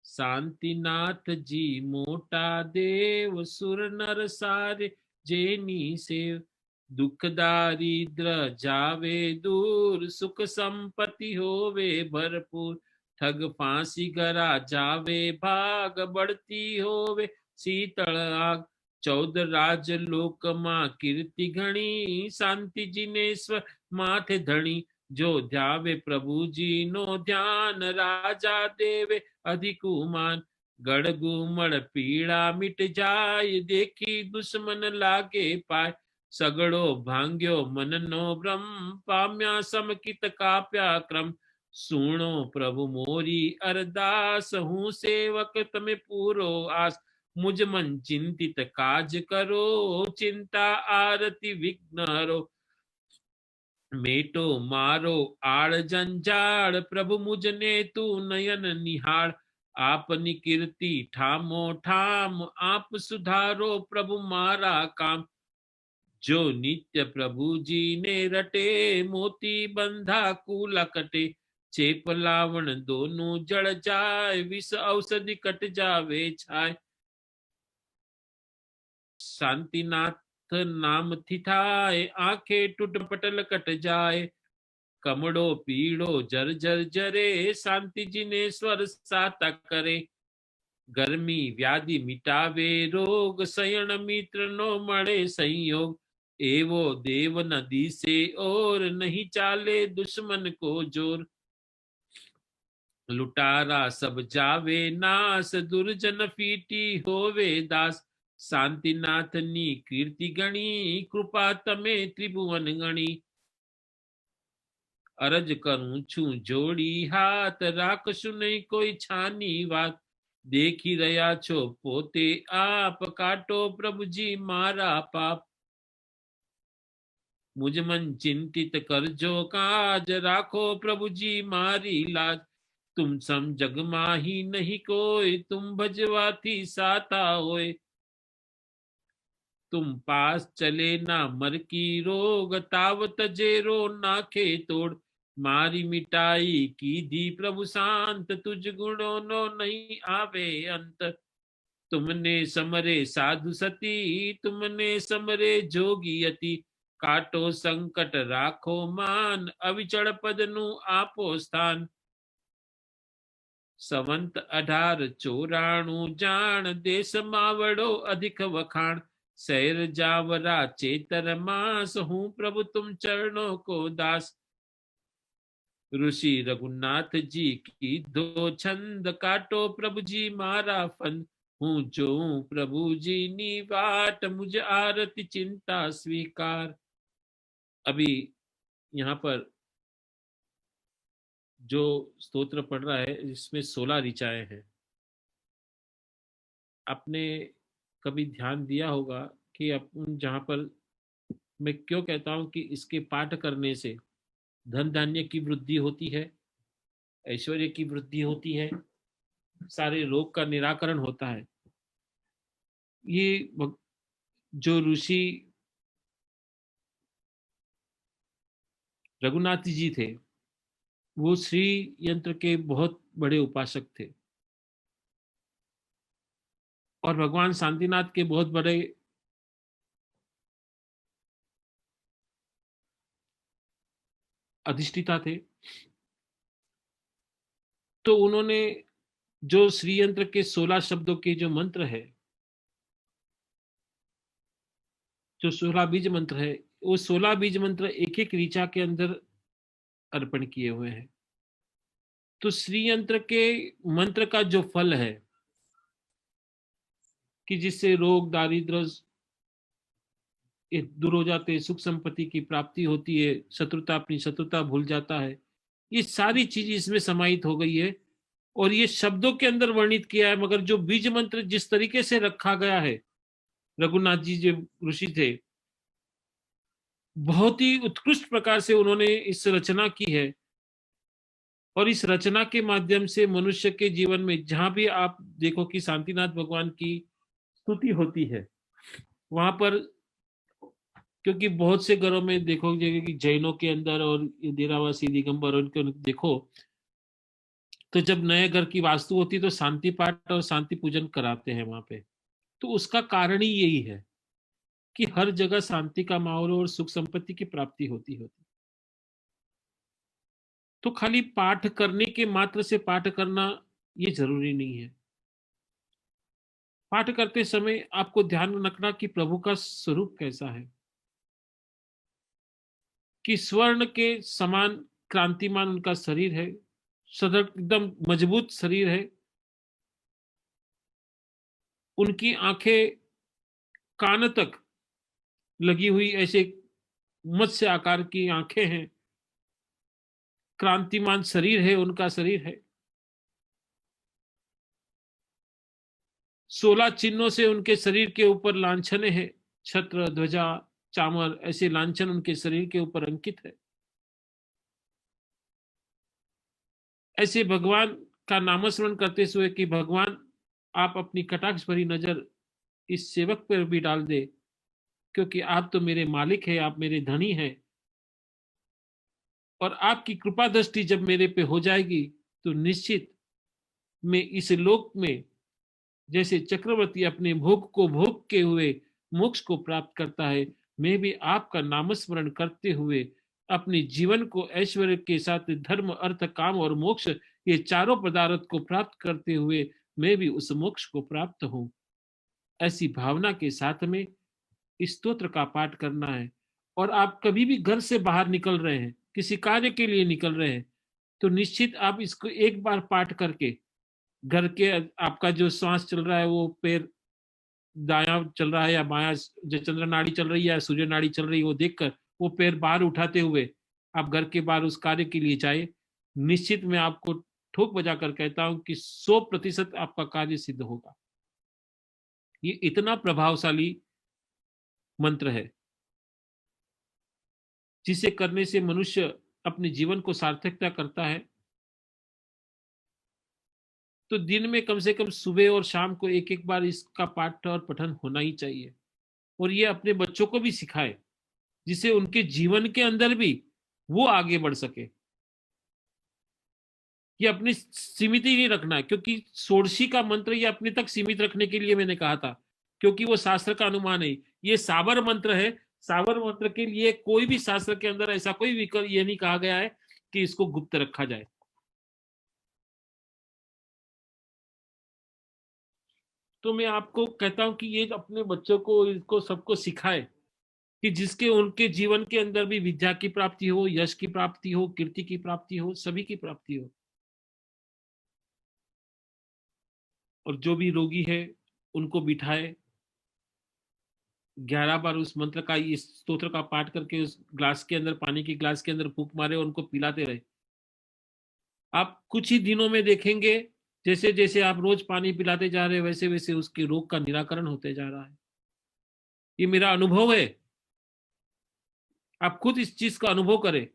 शांतिनाथ जी मोटा देव, सुर नर सारे जेनी सेव। दुख दारिद्र जावे दूर, सुख संपत्ति होवे भरपूर। ठग फांसी गरा जावे भाग, बढ़ती होवे शीतल आग। 14 राज लोक मां कीर्ति घणी, शांति जिनेश्वर माथे धणी। जो ध्यावे प्रभु जी नो ध्यान, राजा देवे अधिक उमान। गढ़ गुमड़ पीड़ा मिट जाय, देखी दुश्मन लागे पाय। सगड़ो भांग्यो मन नो भ्रम, पाम्या समकित काप्या क्रम। सुनो प्रभु मोरी अरदास, हूँ सेवक तमें पूरो आस। मुझ मन चिंतित काज करो, चिंता आरती विघ्न हरो। मेटो मारो आड़ जंजाड़, प्रभु मुझ ने तू नयन निहार। आपनी कीर्ति ठामो ठाम, आप सुधारो प्रभु मारा काम। जो नित्य प्रभु जी ने रटे, मोती बंधा कूला कटे। चेप लावण दोनों जड़ जाए, विष औषधि कट जावे छाय। शांतिनाथ नाम थिथाए, आंखें टूट पटल कट जाए। कमड़ो पीड़ो जर जर जरे, शांति जिनेश्वर साता करे। गर्मी व्याधि मिटावे रोग, शयन मित्र नो मड़े संयोग। एवो देव नदी से और, नहीं चाले दुश्मन को जोर। लुटारा सब जावे नास, दुर्जन फीटी होवे दास। शांतिनाथ नी कीर्ति गणी, कृपा तमे त्रिभुवन गणी। अरज करूं छू जोड़ी हाथ, राखशु नहीं कोई छानी बात। देख ही रया छो पोते आप, काटो प्रभु जी मारा पाप। मुझ मन चिंतित कर जो काज, राखो प्रभु जी मारी लाज। तुम सम जग माही नहीं कोई, तुम भजवाती साता होए। तुम पास चले ना मर की रोग, तावत जेरो नाखे तोड़। मारी मिटाई की दी प्रभु शांत, तुझ गुणों नो नहीं आवे अंत। तुमने समरे साधु सती, तुमने समरे जोगी यति। काटो संकट राखो मान, अविचल पद नु आपो स्थान। संवंत 1894 जान, देश मावड़ो अधिक वखाण। शहर जावरा चेतर मास, हूँ प्रभु तुम चरणों को दास। ऋषि रघुनाथ जी की दो छंद, काटो प्रभु जी मारा फंद। हूँ जो प्रभु जी नी बाट, मुझ आरती चिंता स्वीकार। अभी यहाँ पर जो स्तोत्र पढ़ रहा है, इसमें 16 ऋचाएं हैं। आपने कभी ध्यान दिया होगा कि अपन जहाँ पर, मैं क्यों कहता हूँ कि इसके पाठ करने से धन धान्य की वृद्धि होती है, ऐश्वर्य की वृद्धि होती है, सारे रोग का निराकरण होता है। ये जो ऋषि रघुनाथ जी थे, वो श्री यंत्र के बहुत बड़े उपासक थे, और भगवान शांतिनाथ के बहुत बड़े अधिष्ठिता थे। तो उन्होंने जो श्री यंत्र के 16 शब्दों के जो मंत्र है, जो 16 बीज मंत्र है, वो 16 बीज मंत्र एक एक ऋचा के अंदर अर्पण किए हुए हैं। तो श्री यंत्र के मंत्र का जो फल है कि जिससे रोग दारिद्र्य दूर हो जाते हैं, सुख संपत्ति की प्राप्ति होती है, शत्रुता अपनी शत्रुता भूल जाता है, ये सारी चीज इसमें समाहित हो गई है। और ये शब्दों के अंदर वर्णित किया है, मगर जो बीज मंत्र जिस तरीके से रखा गया है, रघुनाथ जी जो ऋषि थे, बहुत ही उत्कृष्ट प्रकार से उन्होंने इस रचना की है। और इस रचना के माध्यम से मनुष्य के जीवन में जहां भी आप देखो कि शांतिनाथ भगवान की स्तुति होती है, वहां पर, क्योंकि बहुत से घरों में देखोगे कि जैनों के अंदर और डेरावासी दिगंबर उनके देखो, तो जब नए घर की वास्तु होती है तो शांति पाठ और शांति पूजन कराते हैं वहां पे। तो उसका कारण ही यही है कि हर जगह शांति का माहौल और सुख संपत्ति की प्राप्ति होती। तो खाली पाठ करने के मात्र से पाठ करना ये जरूरी नहीं है। पाठ करते समय आपको ध्यान रखना कि प्रभु का स्वरूप कैसा है, कि स्वर्ण के समान क्रांतिमान उनका शरीर है, सदर एकदम मजबूत शरीर है, उनकी आंखें कान तक लगी हुई ऐसे मत्स्य आकार की आंखें हैं, क्रांतिमान शरीर है, उनका शरीर है। 16 चिन्हों से उनके शरीर के ऊपर लांछने हैं, छत्र ध्वजा चामर ऐसे लांछन उनके शरीर के ऊपर अंकित है। ऐसे भगवान का नामस्मरण करते हुए कि भगवान आप अपनी कटाक्ष भरी नजर इस सेवक पर भी डाल दे, क्योंकि आप तो मेरे मालिक है, आप मेरे धनी हैं, और आपकी कृपा दृष्टि जब मेरे पे हो जाएगी तो निश्चित मैं इस लोक में जैसे चक्रवर्ती अपने भोग को भोग के हुए मोक्ष को प्राप्त करता है, मैं भी आपका नामस्मरण करते हुए अपने जीवन को ऐश्वर्य के साथ धर्म अर्थ काम और मोक्ष ये चारों पदार्थ को प्राप्त करते हुए मैं भी उस मोक्ष को प्राप्त हूं। ऐसी भावना के साथ में इस स्तोत्र का पाठ करना है। और आप कभी भी घर से बाहर निकल रहे हैं, किसी कार्य के लिए निकल रहे हैं, तो निश्चित आप इसको एक बार पाठ करके घर के आपका जो श्वास चल रहा है वो पैर दायां चल रहा है या बायां, जो चंद्र नाड़ी चल रही है या सूर्य नाड़ी चल रही है, वो देखकर वो पैर बाहर उठाते हुए आप घर के बाहर उस कार्य के लिए जाए। निश्चित मैं आपको ठोक बजा कर कहता हूं कि 100% आपका कार्य सिद्ध होगा। ये इतना प्रभावशाली मंत्र है जिसे करने से मनुष्य अपने जीवन को सार्थकता करता है। तो दिन में कम से कम सुबह और शाम को एक एक बार इसका पाठ और पठन होना ही चाहिए। और ये अपने बच्चों को भी सिखाए, जिससे उनके जीवन के अंदर भी वो आगे बढ़ सके। ये अपनी सीमित ही नहीं रखना है, क्योंकि षोडशी का मंत्र ये अपने तक सीमित रखने के लिए मैंने कहा था, क्योंकि वो शास्त्र का अनुमान है। ये साबर मंत्र है, साबर मंत्र के लिए कोई भी शास्त्र के अंदर ऐसा कोई विकल्प ये नहीं कहा गया है कि इसको गुप्त रखा जाए। तो मैं आपको कहता हूं कि ये अपने बच्चों को इसको सबको सिखाए, कि जिसके उनके जीवन के अंदर भी विद्या की प्राप्ति हो, यश की प्राप्ति हो, कीर्ति की प्राप्ति हो, सभी की प्राप्ति हो। और जो भी रोगी है उनको बिठाए, 11 बार उस मंत्र का इस स्तोत्र का पाठ करके उस ग्लास के अंदर, पानी की ग्लास के अंदर फूंक मारे और उनको पिलाते रहे। आप कुछ ही दिनों में देखेंगे जैसे जैसे आप रोज पानी पिलाते जा रहे हैं वैसे वैसे उसके रोग का निराकरण होते जा रहा है। ये मेरा अनुभव है, आप खुद इस चीज का अनुभव करें।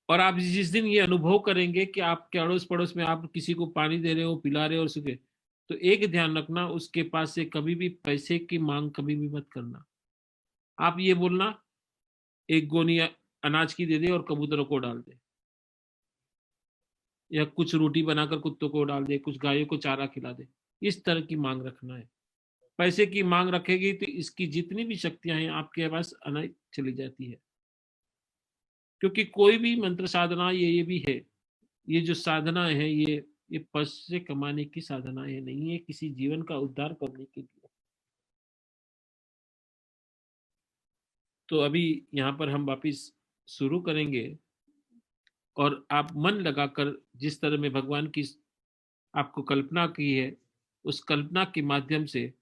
और आप जिस दिन ये अनुभव करेंगे कि आपके अड़ोस पड़ोस में आप किसी को पानी दे रहे हो, पिला रहे हो और सुखे, तो एक ध्यान रखना, उसके पास से कभी भी पैसे की मांग कभी भी मत करना। आप ये बोलना एक गोनी अनाज की दे दे और कबूतरों को डाल दे, या कुछ रोटी बनाकर कुत्तों को डाल दे, कुछ गायों को चारा खिला दे। इस तरह की मांग रखना है। पैसे की मांग रखेगी तो इसकी जितनी भी शक्तियां हैं आपके पास अनाज चली जाती है। क्योंकि कोई भी मंत्र साधना ये भी है, ये जो साधना है ये ये पैसे कमाने की साधना है, नहीं है किसी जीवन का उद्धार करने के लिए। तो अभी यहाँ पर हम वापिस शुरू करेंगे और आप मन लगाकर जिस तरह में भगवान की आपको कल्पना की है, उस कल्पना के माध्यम से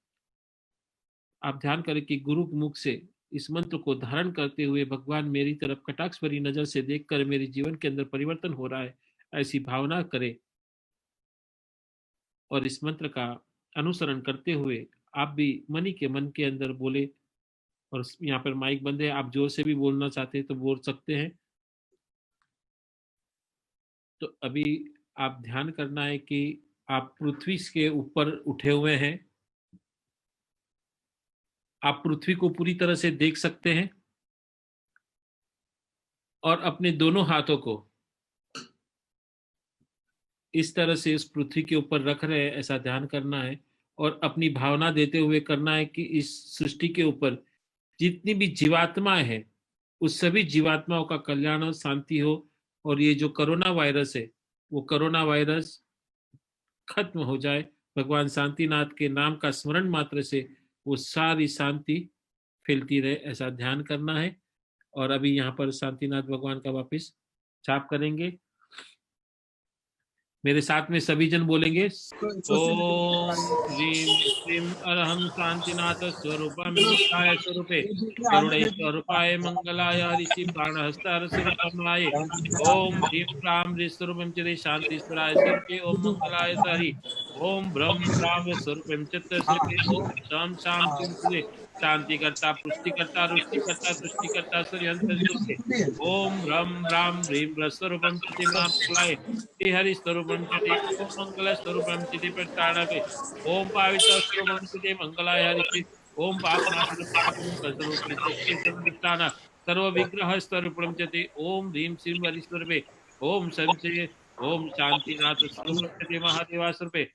आप ध्यान करें कि गुरु के मुख से इस मंत्र को धारण करते हुए भगवान मेरी तरफ कटाक्ष भरी नजर से देखकर मेरे जीवन के अंदर परिवर्तन हो रहा है, ऐसी भावना करें और इस मंत्र का अनुसरण करते हुए आप भी मनी के मन के अंदर बोले। और यहाँ पर माइक बंद है, आप जोर से भी बोलना चाहते हैं तो बोल सकते हैं। तो अभी आप ध्यान करना है कि आप पृथ्वी के ऊपर उठे हुए हैं, आप पृथ्वी को पूरी तरह से देख सकते हैं और अपने दोनों हाथों को इस तरह से इस पृथ्वी के ऊपर रख रहे हैं, ऐसा ध्यान करना है और अपनी भावना देते हुए करना है कि इस सृष्टि के ऊपर जितनी भी जीवात्माएं हैं, उस सभी जीवात्माओं का कल्याण और शांति हो और ये जो कोरोना वायरस है, वो कोरोना वायरस खत्म हो जाए। भगवान शांतिनाथ के नाम का स्मरण मात्र से वो सारी शांति फैलती रहे, ऐसा ध्यान करना है। और अभी यहाँ पर शांतिनाथ भगवान का वापस जाप करेंगे। मेरे साथ में सभी जन बोलेंगे, ओम ह्रीं श्रीं अरहं शांतिनाथ स्वरूपम नित्याय स्वरूपे करुणे स्वरूपाय मंगलाय ऋषि प्राणहस्तार स्वरूपमाय ओम ह्रीं प्रां ह्रीं स्वरूपम चिदे शांति स्वराय स्वरूपे ओम मंगलाय हरि ओम ब्रह्म ब्राह्म स्वरूपम चित्त स्वरूपे ओम शाम शांति चिदे शांति करता पुष्टि करता रुष्टि करता सृष्टि करता सूर्यंत स्वरूपे ओम ब्रह्म ब्राह्म ह्रीं स्वरूपम चिदे मंगलाय हरि स्वरूपम चिते ओम मंगल स्वरूपम चिते प्रताड़वे ओम पावित्र स्वरूपम चिते मंगलाय हरि ओम पापनाशन पापम स्वरूपम चिते सर्ववित्राण सर्व विग्रह स्वरूपम चिते ओम ह्रीं श्रीं हरि स्वरूपे ओम संचय ओम शांतिनाथ स्वरूपम चिते महादेवा स्वरूपे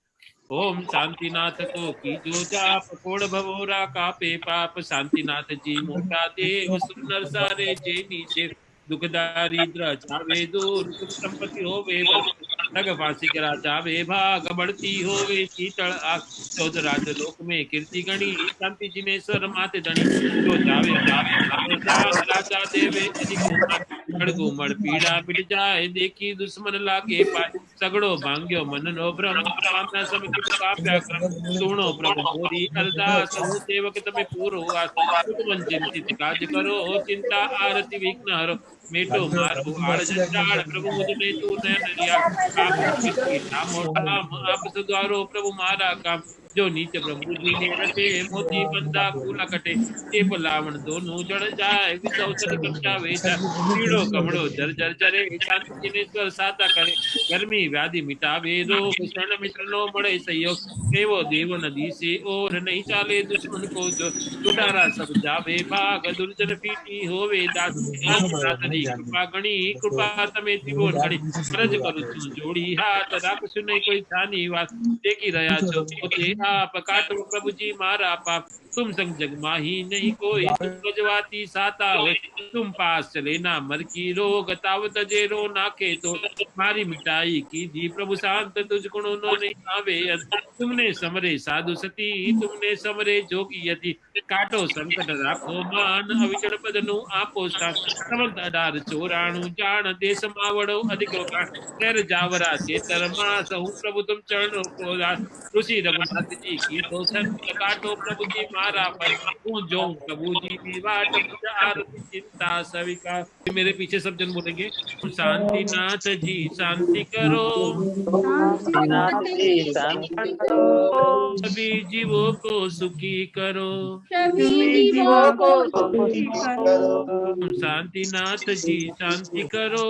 ओम शांतिनाथ को की जो जाप कोड़ भवोरा कापे पाप शांतिनाथ जी मोटा देव सुनर सारे जे नीचे दुख दारिद्र जावे दूर सुख संपत्ति होवे भरपूर ठग फांसी करा जावे भाग बढ़ती होवे शीतल आग चौद राज लोक में कीर्ति गणी शांति जिनेश्वर माते धनी जो जावे राजा देवे अधिक खड़गुमड़ पीड़ा मिट जाए देखी दुश्मन लागे पाए सगड़ो भांग्यो मन नो भ्रम पामना सम की काप्या क्रम सुनो प्रभु मोरी अरदास हूँ सेवक तमे पूरो आस मन चिंतित काज करो चिंता आरती विघ्न हरो मेटो मारो आड़ जंजाड़ प्रभु मुझ में तू नयन लिया आप की ठामो ठाम आप सुधारो प्रभु मारा काम जो नीच प्रभु जी ने रचे मोती बंदा फूला कटे ते लावण दोनों जड़ जाए विसौसर कर जावे कीड़ो कमड़ो जर जर जरे शांति जिनेश्वर साता करे गर्मी व्याधि मिटावे रोग शरण मित्र नो बड़े सहयोग देवो देव नदी से और नहीं चाले दुश्मन को जो लुटारा सब जावे भाग दुर्जन पीटी होवे दास शांतिनाथनी कृपा गणी कृपा तमे त्रिभुवन गणी फरज करू છું જોડી હાથ રાખશું નહીં કોઈ છાની વાત देखी रहा છો પોતે आप काटो प्रभु जी मारा पाप तुम संग जग माही नहीं कोई तुम गजवाती साता हो तुम पास चले ना मर की रोग तावत जेरो नाके तो मारी मिटाई की दी प्रभु शांत तुझ गुणों नहीं आवे तुमने समरे साधु सती तुमने समरे जोगी यति काटो संकट राखो मान अविचल पद नु आपो स्थान समंत अडार चोराणु जान देश मावड़ो अधिक कर जावरा चेतर मास हूँ प्रभु तुम चरणों को ऋषि रघुनाथ जी की तो संत काटो प्रभु जी मारा पर तू जो प्रभु जी की बाट आरती चिंता सविका। मेरे पीछे सब जन बोलेंगे, शांतिनाथ जी शांति करो शांतिनाथ जी शांति करो सभी जीवों को सुखी करो सभी जीवों को सुखी करो शांतिनाथ जी शांति करो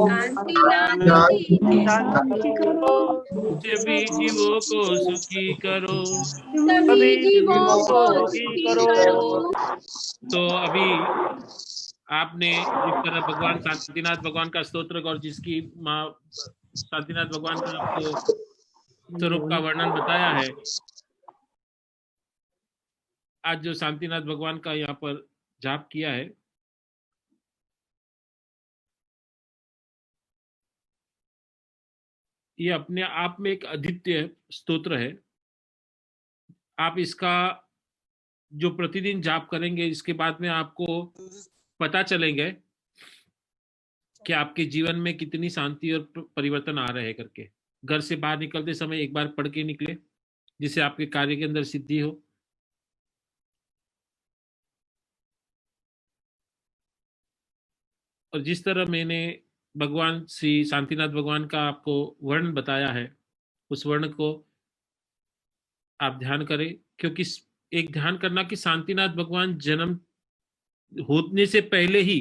शांतिनाथ जी शांति करो सभी जीवों को सुखी करो सभी जीवों को सुखी करो। तो अभी आपने जिस तरह भगवान शांतिनाथ भगवान का स्तोत्र और जिसकी माँ शांतिनाथ भगवान का आपको स्वरूप का वर्णन बताया है, आज जो शांतिनाथ भगवान का यहाँ पर जाप किया है, ये अपने आप में एक अद्वितीय स्तोत्र है। आप इसका जो प्रतिदिन जाप करेंगे, इसके बाद में आपको पता चलेंगे कि आपके जीवन में कितनी शांति और परिवर्तन आ रहे हैं करके। घर से बाहर निकलते समय एक बार पढ़ के निकले, जिससे आपके कार्य के अंदर सिद्धि हो। और जिस तरह मैंने भगवान श्री शांतिनाथ भगवान का आपको वर्ण बताया है, उस वर्ण को आप ध्यान करें, क्योंकि एक ध्यान करना कि शांतिनाथ भगवान जन्म होने से पहले ही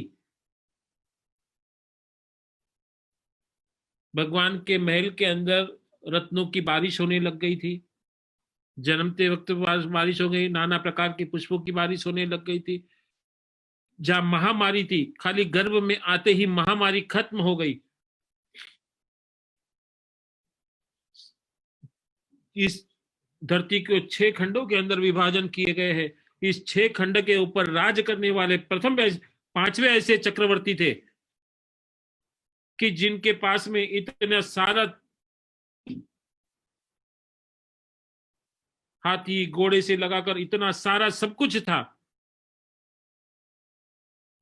भगवान के महल के अंदर रत्नों की बारिश होने लग गई थी। जन्मते वक्त बारिश हो गई, नाना प्रकार के पुष्पों की बारिश होने लग गई थी। जहां महामारी थी, खाली गर्भ में आते ही महामारी खत्म हो गई। इस धरती को 6 खंडों के अंदर विभाजन किए गए हैं। इस 6 खंड के ऊपर राज करने वाले प्रथम 5वें ऐसे चक्रवर्ती थे कि जिनके पास में इतना सारा हाथी घोड़े से लगाकर इतना सारा सब कुछ था।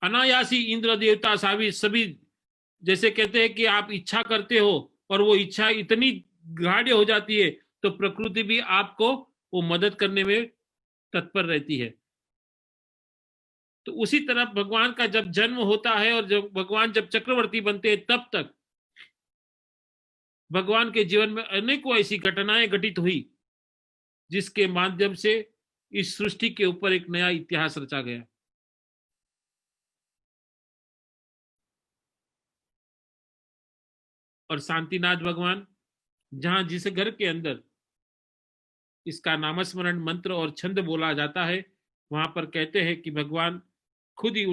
अनायासी इंद्र देवता सभी जैसे कहते हैं कि आप इच्छा करते हो और वो इच्छा इतनी गाढ़ हो जाती है, तो प्रकृति भी आपको वो मदद करने में तत्पर रहती है। तो उसी तरह भगवान का जब जन्म होता है और जब भगवान जब चक्रवर्ती बनते हैं, तब तक भगवान के जीवन में अनेकों ऐसी घटनाएं घटित हुई, जिसके माध्यम से इस सृष्टि के ऊपर एक नया इतिहास रचा गया। और शांतिनाथ भगवान, जहां जिस घर के अंदर इसका नामस्मरण मंत्र और छंद बोला जाता है, वहां पर कहते हैं कि भगवान खुद ही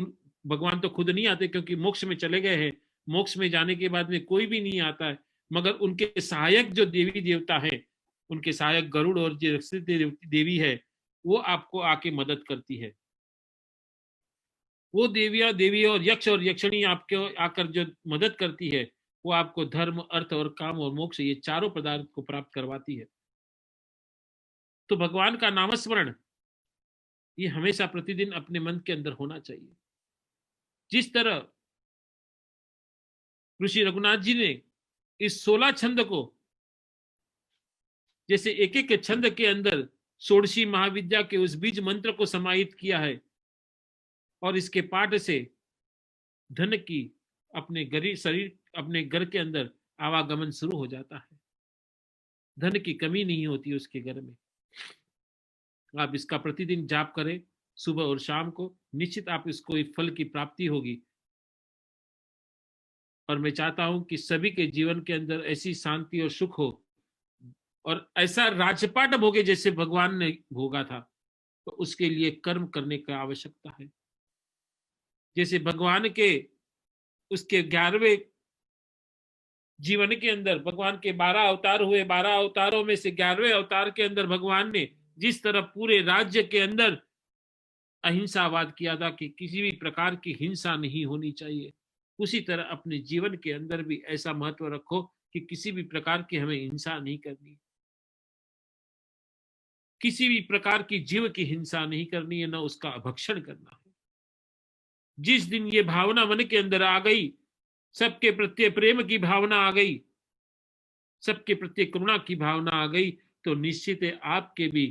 भगवान तो खुद नहीं आते, क्योंकि मोक्ष में चले गए हैं। मोक्ष में जाने के बाद में कोई भी नहीं आता है, मगर उनके सहायक जो देवी देवता है, उनके सहायक गरुड़ और जो देवी है, वो आपको आके मदद करती है। वो देवी और यक्ष और यक्षिणी आपको आकर जो मदद करती है, वो आपको धर्म, अर्थ और काम और मोक्ष, ये चारों पदार्थ को प्राप्त करवाती है। तो भगवान का नामस्मरण ये हमेशा प्रतिदिन अपने मन के अंदर होना चाहिए। जिस तरह ऋषि रघुनाथ जी ने इस 16 छंद को, जैसे एक एक छंद के अंदर षोडशी महाविद्या के उस बीज मंत्र को समाहित किया है, और इसके पाठ से धन की अपने अपने घर के अंदर आवागमन शुरू हो जाता है। धन की कमी नहीं होती उसके घर में। आप इसका प्रतिदिन जाप करें सुबह और शाम को, निश्चित आप इसको फल की प्राप्ति होगी। और मैं चाहता हूं कि सभी के जीवन के अंदर ऐसी शांति और सुख हो, और ऐसा राजपाट भोगे जैसे भगवान ने भोगा था। तो उसके लिए कर्म करने का आवश्यकता है। जैसे भगवान के उसके 11वें जीवन के अंदर भगवान के 12 अवतार हुए, 12 अवतारों में से 11वें अवतार के अंदर भगवान ने जिस तरह पूरे राज्य के अंदर अहिंसावाद किया था कि किसी भी प्रकार की हिंसा नहीं होनी चाहिए, उसी तरह अपने जीवन के अंदर भी ऐसा महत्व रखो कि किसी भी प्रकार की हमें हिंसा नहीं करनी, किसी भी प्रकार की जीव की हिंसा नहीं करनी है, न उसका भक्षण करना है। जिस दिन ये भावना मन के अंदर आ गई, सबके प्रति प्रेम की भावना आ गई, सबके प्रति करुणा की भावना आ गई, तो निश्चित है आपके भी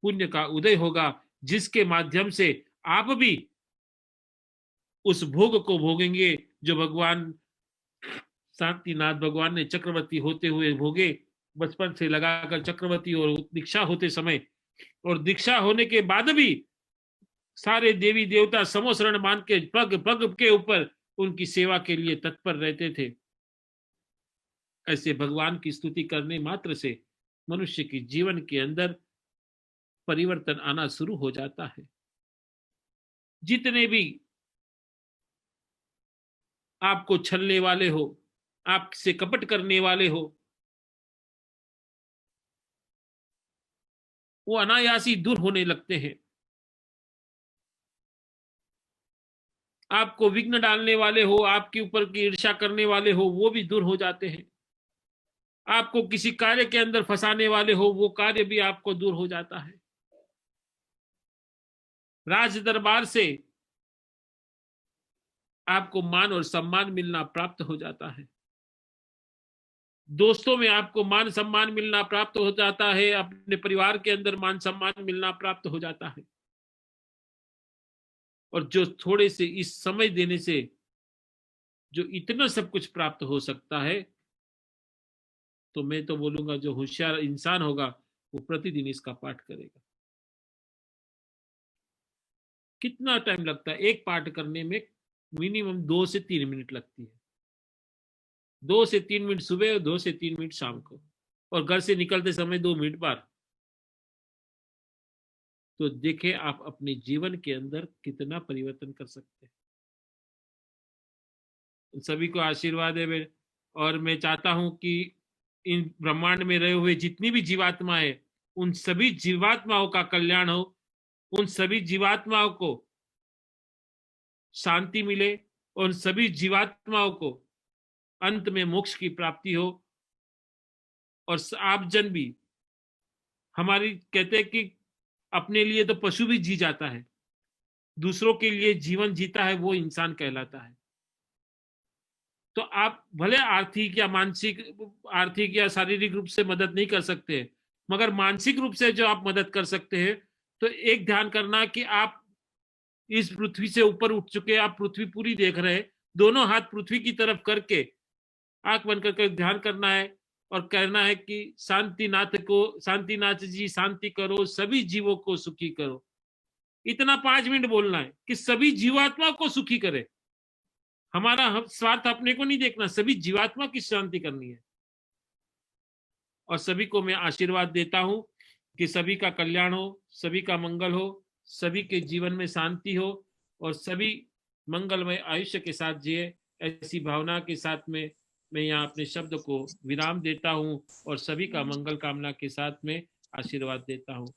पुण्य का उदय होगा, जिसके माध्यम से आप भी उस भोग को भोगेंगे जो भगवान शांतिनाथ भगवान ने चक्रवर्ती होते हुए भोगे। बचपन से लगाकर चक्रवर्ती और दीक्षा होते समय, और दीक्षा होने के बाद भी सारे देवी देवता समोशरण मान के पग पग के ऊपर उनकी सेवा के लिए तत्पर रहते थे। ऐसे भगवान की स्तुति करने मात्र से मनुष्य के जीवन के अंदर परिवर्तन आना शुरू हो जाता है। जितने भी आपको छलने वाले हो, आपसे कपट करने वाले हो, वो अनायासी दूर होने लगते हैं। आपको विघ्न डालने वाले हो, आपके ऊपर की ईर्ष्या करने वाले हो, वो भी दूर हो जाते हैं। आपको किसी कार्य के अंदर फंसाने वाले हो, वो कार्य भी आपको दूर हो जाता है। राज दरबार से आपको मान और सम्मान मिलना प्राप्त हो जाता है। दोस्तों में आपको मान सम्मान मिलना प्राप्त हो जाता है। अपने परिवार के अंदर मान सम्मान मिलना प्राप्त हो जाता है। और जो थोड़े से इस समय देने से जो इतना सब कुछ प्राप्त हो सकता है, तो मैं तो बोलूंगा जो होशियार इंसान होगा वो प्रतिदिन इसका पाठ करेगा। कितना टाइम लगता है एक पाठ करने में? मिनिमम 2 से 3 मिनट लगती है। 2 से 3 मिनट सुबह और 2 से 3 मिनट शाम को, और घर से निकलते समय 2 मिनट बाहर। तो देखें आप अपने जीवन के अंदर कितना परिवर्तन कर सकते हैं। सभी को आशीर्वाद है। और मैं चाहता हूं कि इन ब्रह्मांड में रहे हुए जितनी भी जीवात्माएं, उन सभी जीवात्माओं का कल्याण हो, उन सभी जीवात्माओं को शांति मिले, और उन सभी जीवात्माओं को अंत में मोक्ष की प्राप्ति हो। और आप जन भी, हमारी कहते हैं कि अपने लिए तो पशु भी जी जाता है, दूसरों के लिए जीवन जीता है वो इंसान कहलाता है। तो आप भले आर्थिक या शारीरिक रूप से मदद नहीं कर सकते, मगर मानसिक रूप से जो आप मदद कर सकते हैं, तो एक ध्यान करना कि आप इस पृथ्वी से ऊपर उठ चुके, आप पृथ्वी पूरी देख रहे हैं, दोनों हाथ पृथ्वी की तरफ करके आंख बंद करके ध्यान करना है और कहना है कि शांतिनाथ जी शांति करो, सभी जीवों को सुखी करो। इतना 5 मिनट बोलना है कि सभी जीवात्मा को सुखी करे। हमारा स्वार्थ अपने को नहीं देखना, सभी जीवात्मा की शांति करनी है। और सभी को मैं आशीर्वाद देता हूं कि सभी का कल्याण हो, सभी का मंगल हो, सभी के जीवन में शांति हो, और सभी मंगलमय आयुष्य के साथ जिए। ऐसी भावना के साथ में मैं यहाँ अपने शब्द को विराम देता हूं और सभी का मंगल कामना के साथ में आशीर्वाद देता हूं।